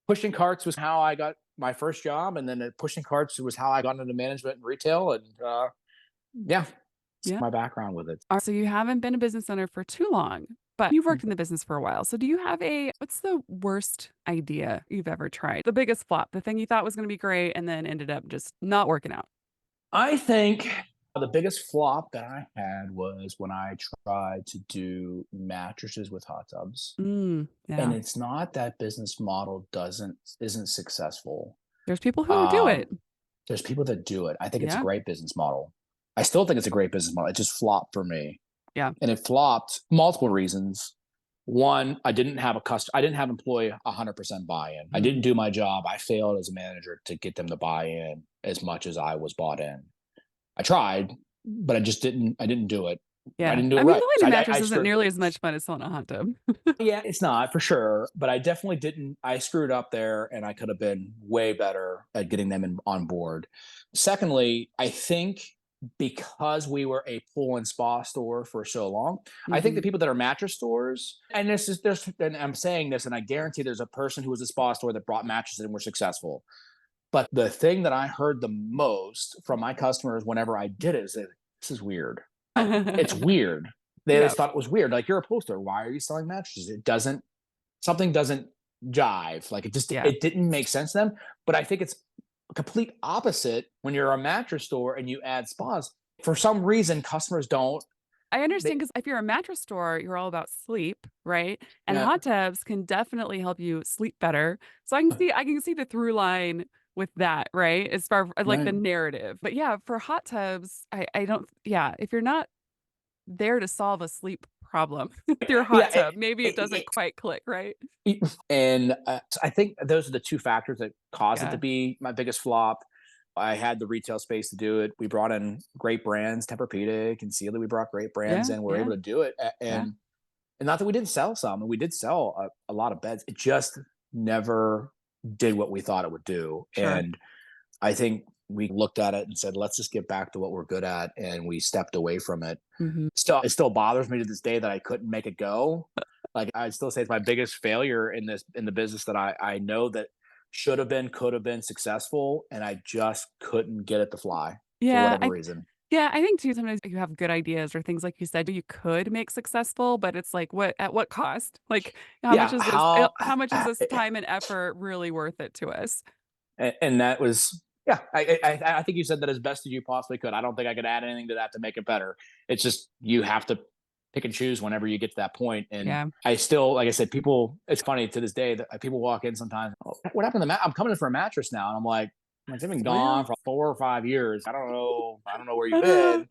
pushing carts was how I got my first job, and then pushing carts was how I got into management and retail, and yeah, it's Yeah. my background with it. So you haven't been a business owner for too long, but you've worked in the business for a while. So do you have what's the worst idea you've ever tried? The biggest flop, the thing you thought was going to be great and then ended up just not working out. I think the biggest flop that I had was when I tried to do mattresses with hot tubs. And Yeah. it's not that business model doesn't isn't successful. There's people who do it. Um, there's people that do it. I think it's a Yeah. great business model. I still think it's a great business model. It just flopped for me. Yeah. And it flopped multiple reasons. One, I didn't have employee 100% buy-in. I didn't Mm. do my job. I failed as a manager to get them to buy in as much as I was bought in. I tried, but I didn't do it. I Yeah. didn't do it I mean, right. selling So a mattress I isn't screwed. nearly as much fun as selling a hot tub. Yeah, it's not for sure, but I definitely didn't. I screwed up there, and I could have been way better at getting them on board. Secondly, I think because we were a pool and spa store for so long, I think the Hmm. people that are mattress stores, and this is there's, and I'm saying this, and I guarantee there's a person who was a spa store that brought mattresses and were successful. But the thing that I heard the most from my customers whenever I did it is that this is weird. It's weird. They Yeah. just thought it was weird. Like, you're a poster. Why are you selling mattresses? It doesn't, something doesn't jive. Like, Yeah. it didn't make sense to them. But I think it's a complete opposite when you're a mattress store and you add spas. For some reason, customers don't. I understand They, because if you're a mattress store, you're all about sleep, right? And yeah, hot tubs can definitely help you sleep better. So I can see the through line with that, right? As far as like the right. narrative. But yeah, for hot tubs, I don't yeah, if you're not there to solve a sleep problem with your hot Yeah. tub, maybe it doesn't It, quite click, right? and I think those are the two factors that caused it to Yeah. be my biggest flop. I had the retail space to do it. We brought in great brands, Tempur-Pedic and Sealy. We brought great brands Yeah, in. We're yeah, able to do it, yeah. and not that we didn't sell some, and we did sell a lot of beds. It just never did what we thought it would do. Sure. And I think we looked at it and said, let's just get back to what we're good at, and we stepped away from it. Mhm. Still, it still bothers me to this day that I couldn't make it go. Like, I still say it's my biggest failure in the business that I know that should have been, could have been successful, and I just couldn't get it to fly for Yeah, whatever reason. yeah, I think too sometimes you have good ideas or things like you said you could make successful, but it's like what at what cost? Like Yeah, how much is this time and effort really worth it to us? and that was, yeah. I think you said that as best as you possibly could. I don't think I could add anything to that to make it better. It's just you have to pick and choose whenever you get to that point. And Yeah. I still, like I said, people. It's funny to this day that people walk in sometimes. Oh, what happened to the I'm coming in for a mattress now, and I'm like, it's been gone Well, for 4 or 5 years. I don't know. I don't know where you've been.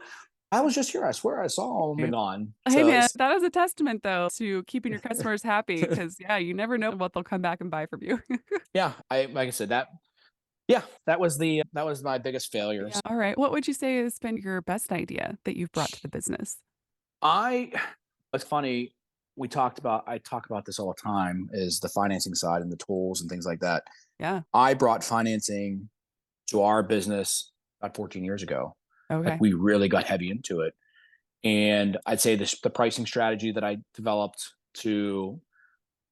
I was just here. I swear I saw them. Been gone. hey So man, it's, that is a testament though to keeping your customers happy because yeah, you never know what they'll come back and buy from you. yeah. I like I said that. Yeah, that was my biggest Yeah. failures. All right. What would you say has been your best idea that you've brought to the business? I it's funny, I talk about this all the time, is the financing side and the tools and things like that. Yeah. I brought financing to our business about 14 years ago. Like, Okay. we really got heavy into it. And I'd say the pricing strategy that I developed to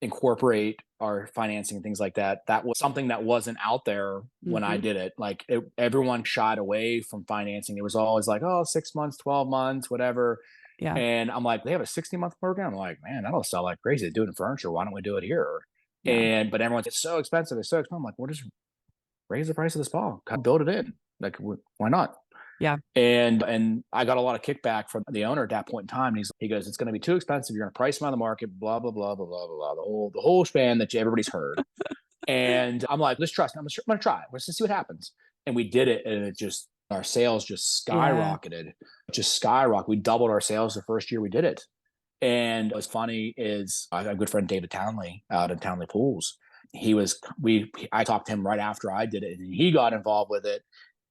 incorporate our financing and things like that, that was something that wasn't out there when I Hmm. did it. Like, everyone shied away from financing. It was always like, oh, 6 months, 12 months, whatever. Yeah. And I'm like, they have a 60-month program. I'm like, man, that'll sell like crazy. They do it in furniture. Why don't we do it here? Yeah. But everyone's, it's so expensive. It's so expensive. I'm like, we'll just raise the price of the spa, build it in. Like, why not? Yeah. And I got a lot of kickback from the owner at that point in time. And he goes, it's going to be too expensive. You're going to price them on the market, blah, blah, blah, blah, blah, blah, blah. The whole span that everybody's heard. And I'm like, let's trust me. I'm going to try it. Let's just see what happens. And we did it. And our sales just Yeah. skyrocketed, just skyrocketed. We doubled our sales the first year we did it. And what's funny is I have a good friend, David Townley, out in Townley Pools. I talked to him right after I did it, and he got involved with it.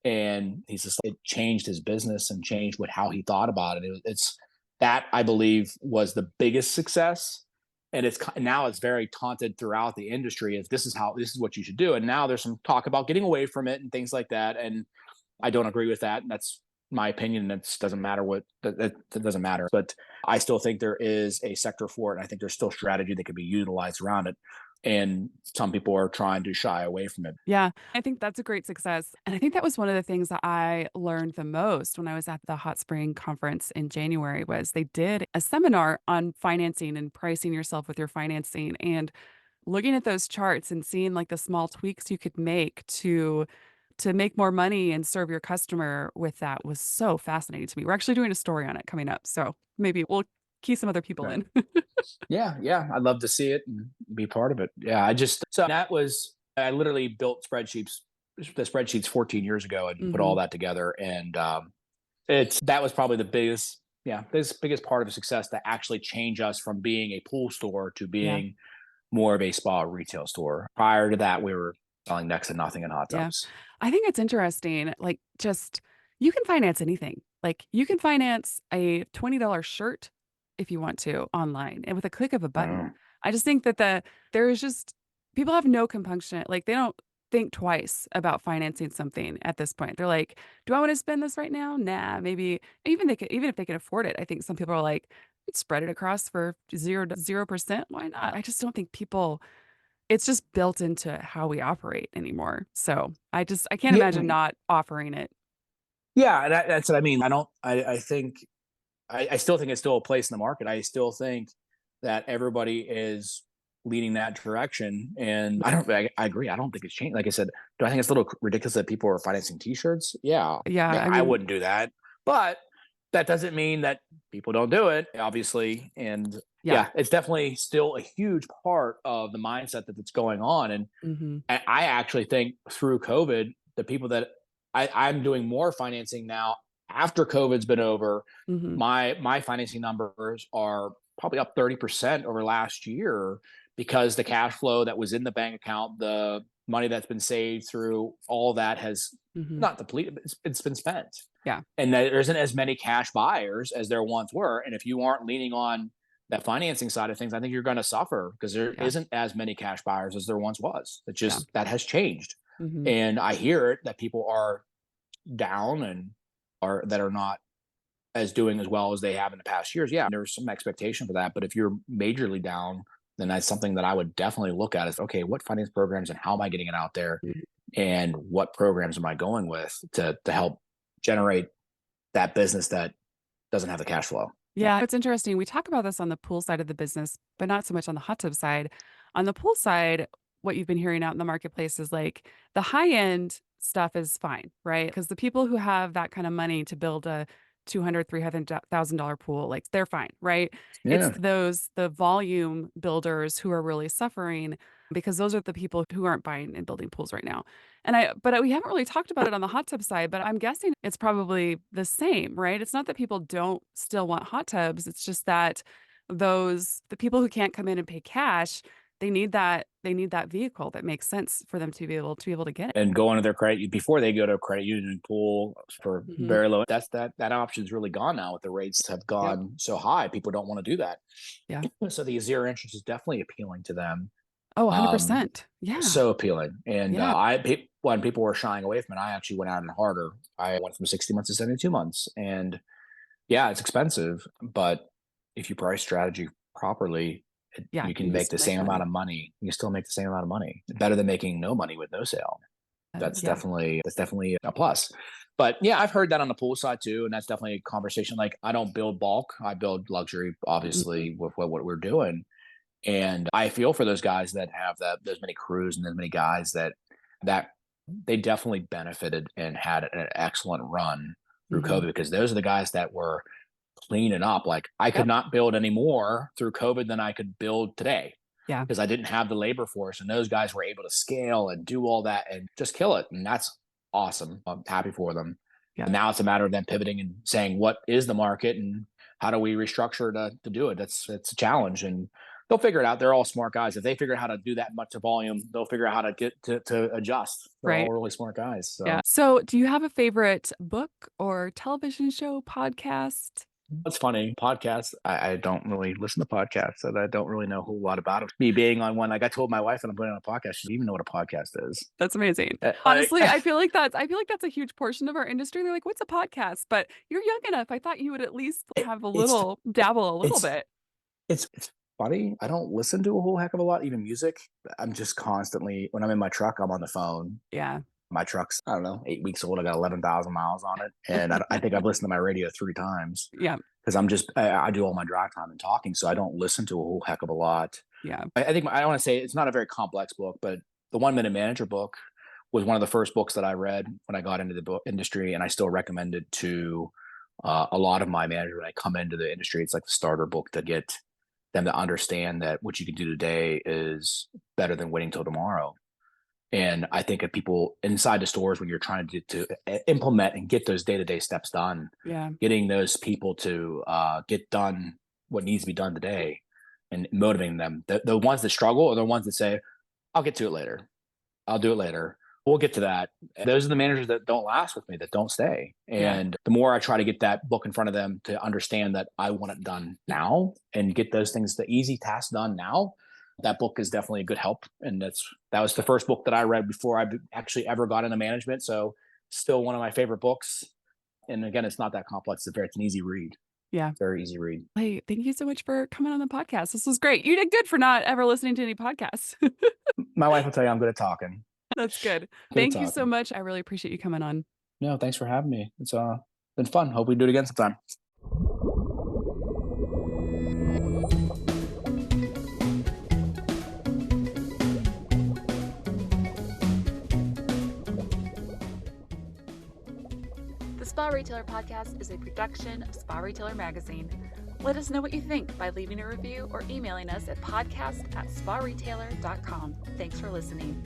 And he's just, it changed his business and changed how he thought about it. It's that, I believe, was the biggest success. and now it's very taunted throughout the industry as this is what you should do. And now there's some talk about getting away from it and things like that. And I don't agree with that. And that's my opinion. It doesn't matter that doesn't matter. But I still think there is a sector for it. And I think there's still strategy that could be utilized around it. And some people are trying to shy away from it. Yeah, I think that's a great success. And I think that was one of the things that I learned the most when I was at the Hot Spring conference in January was they did a seminar on financing and pricing yourself with your financing and looking at those charts and seeing like the small tweaks you could make to make more money and serve your customer with that was so fascinating to me. We're actually doing a story on it coming up. So maybe we'll key some other people Right. in. Yeah, yeah, I'd love to see it and be part of it. Yeah, I literally built the spreadsheets 14 years ago and put all Mhm. that together, and it's that was probably the biggest part of the success to actually change us from being a pool store to Yeah. being more of a spa retail store. Prior to that, we were selling next to nothing in hot Yeah. tubs. I think it's interesting, like, just you can finance anything. Like, you can finance a $20 shirt if you want to online and with a click of a button. Oh, I just think that there is just people have no compunction. Like, they don't think twice about financing something at this point. They're like, "Do I wanna spend this right now? Nah, maybe." Even if they can afford it, I think some people are like, "Spread it across for 0% Why not?" I just don't think people it's just built into how we operate anymore. So, I can't yeah, imagine not offering it. yeah. That's what I mean. I don't. I think I still think it's still a place in the market. I still think that everybody is leaning that direction, and I agree. I don't think it's changed. Like I said, do I think it's a little ridiculous that people are financing T-shirts? Yeah, Yeah, yeah. I I mean wouldn't do that, but that doesn't mean that people don't do it. Obviously, and yeah. yeah, it's definitely still a huge part of the mindset that's going on. And Mhm, I actually think through COVID, the people that I'm doing more financing now after COVID's been over, mhm, my financing numbers are probably up 30% over last year because the cash flow that was in the bank account, the money that's been saved through all that has mhm. not depleted, but it's been spent. Yeah, And there isn't as many cash buyers as there once were. And if you aren't leaning on that financing side of things, I think you're going to suffer because there yeah, isn't as many cash buyers as there once was. It yeah. just that has changed. Mhm. And I hear it that people are down and are not as doing as well as they have in the past years. Yeah, there's some expectation for that. But if you're majorly down, then that's something that I would definitely look at is okay, what finance programs and how am I getting it out there? Mhm. And what programs am I going with to help generate that business that doesn't have the cash flow? Yeah. Yeah, it's interesting. We talk about this on the pool side of the business, but not so much on the hot tub side. On the pool side, what you've been hearing out in the marketplace is like the high end stuff is fine, right? Because the people who have that kind of money to build a 200, $300,000 pool, like they're fine, right? It's Yeah. the volume builders who are really suffering because those are the people who aren't buying and building pools right now. But we haven't really talked about it on the hot tub side, but I'm guessing it's probably the same, right? It's not that people don't still want hot tubs. It's just that the people who can't come in and pay cash, they need that vehicle that makes sense for them to be able to get it. And go into their credit before they go to a credit union pool for Mhm. very low. That option's really gone now. With the rates have Yep. gone so high, people don't want to do that. Yeah. So the zero interest is definitely appealing to them. Oh, Um, 100%. Yeah. so appealing. And Yeah. when people were shying away from it, I actually went out and harder. I went from 60 months to 72 months, and yeah, it's expensive, but if you price strategy properly, Yeah, you can you can make the still make same amount money. of money. You can still make the same amount of money, better than making no money with no sale. Yeah. That's definitely a plus. But yeah, I've heard that on the pool side too, and that's definitely a conversation. Like I don't build bulk, I build luxury, Mhm. obviously, with what we're doing. And I feel for those guys that have those many crews and those many guys that they definitely benefited and had an excellent run through Mhm. COVID because those are the guys that were cleaning up. Like I could Yep. not build any more through COVID than I could build today Yeah. because I didn't have the labor force, and those guys were able to scale and do all that and just kill it. And that's awesome. I'm happy for them. Yeah. And now it's a matter of them pivoting and saying what is the market and how do we restructure to do it. It's a challenge, and they'll figure it out. They're all smart guys. If they figure out how to do that much of volume, they'll figure out how to get to adjust. They're all Right. really smart guys. Yeah. So So, do you have a favorite book or television show, podcast? That's funny. Podcasts, I don't really listen to podcasts, and I don't really know a whole lot about it. Me being on one, like I told my wife that I'm putting on a podcast, she doesn't even know what a podcast is. That's amazing. Like, Honestly, I feel like that's a huge portion of our industry. They're like, "What's a podcast?" But you're young enough. I thought you would at least have a it's little dabble a little it's bit. it's funny. I don't listen to a whole heck of a lot, even music. I'm just constantly when I'm in my truck, I'm on the phone. Yeah. My truck's, I don't know, 8 weeks old. I got 11,000 miles on it, and I think I've listened to my radio 3 times Yeah. because I do all my drive time and talking, so I don't listen to a whole heck of a lot. Yeah. I think I want to say it's not a very complex book, but the 1 Minute Manager book was one of the first books that I read when I got into the book industry, and I still recommend it to a lot of my managers when I come into the industry. It's like the starter book to get them to understand that what you can do today is better than waiting till tomorrow. And I think if people inside the stores, when you're trying to implement and get those day to day steps done, Yeah. getting those people to get done what needs to be done today and motivating them. The ones that struggle are the ones that say, I'll get to it later. I'll do it later. We'll get to that. And those are the managers that don't last with me, that don't stay. Yeah. And the more I try to get that book in front of them to understand that I want it done now and get those things, the easy tasks done now, that book is definitely a good help. And that was the first book that I read before I actually ever got into management. So still one of my favorite books. And again, it's not that complex. It's an easy read. Yeah. Very easy read. Hey, thank you so much for coming on the podcast. This was great. You did good for not ever listening to any podcasts. My wife will tell you I'm good at talking. That's good. Good at Thank you so talking. much. I really appreciate you coming on. No, thanks for having me. It's been fun. Hope we do it again sometime. The Spa Retailer Podcast is a production of Spa Retailer Magazine. Let us know what you think by leaving a review or emailing us at podcast@sparetailer.com. Thanks for listening.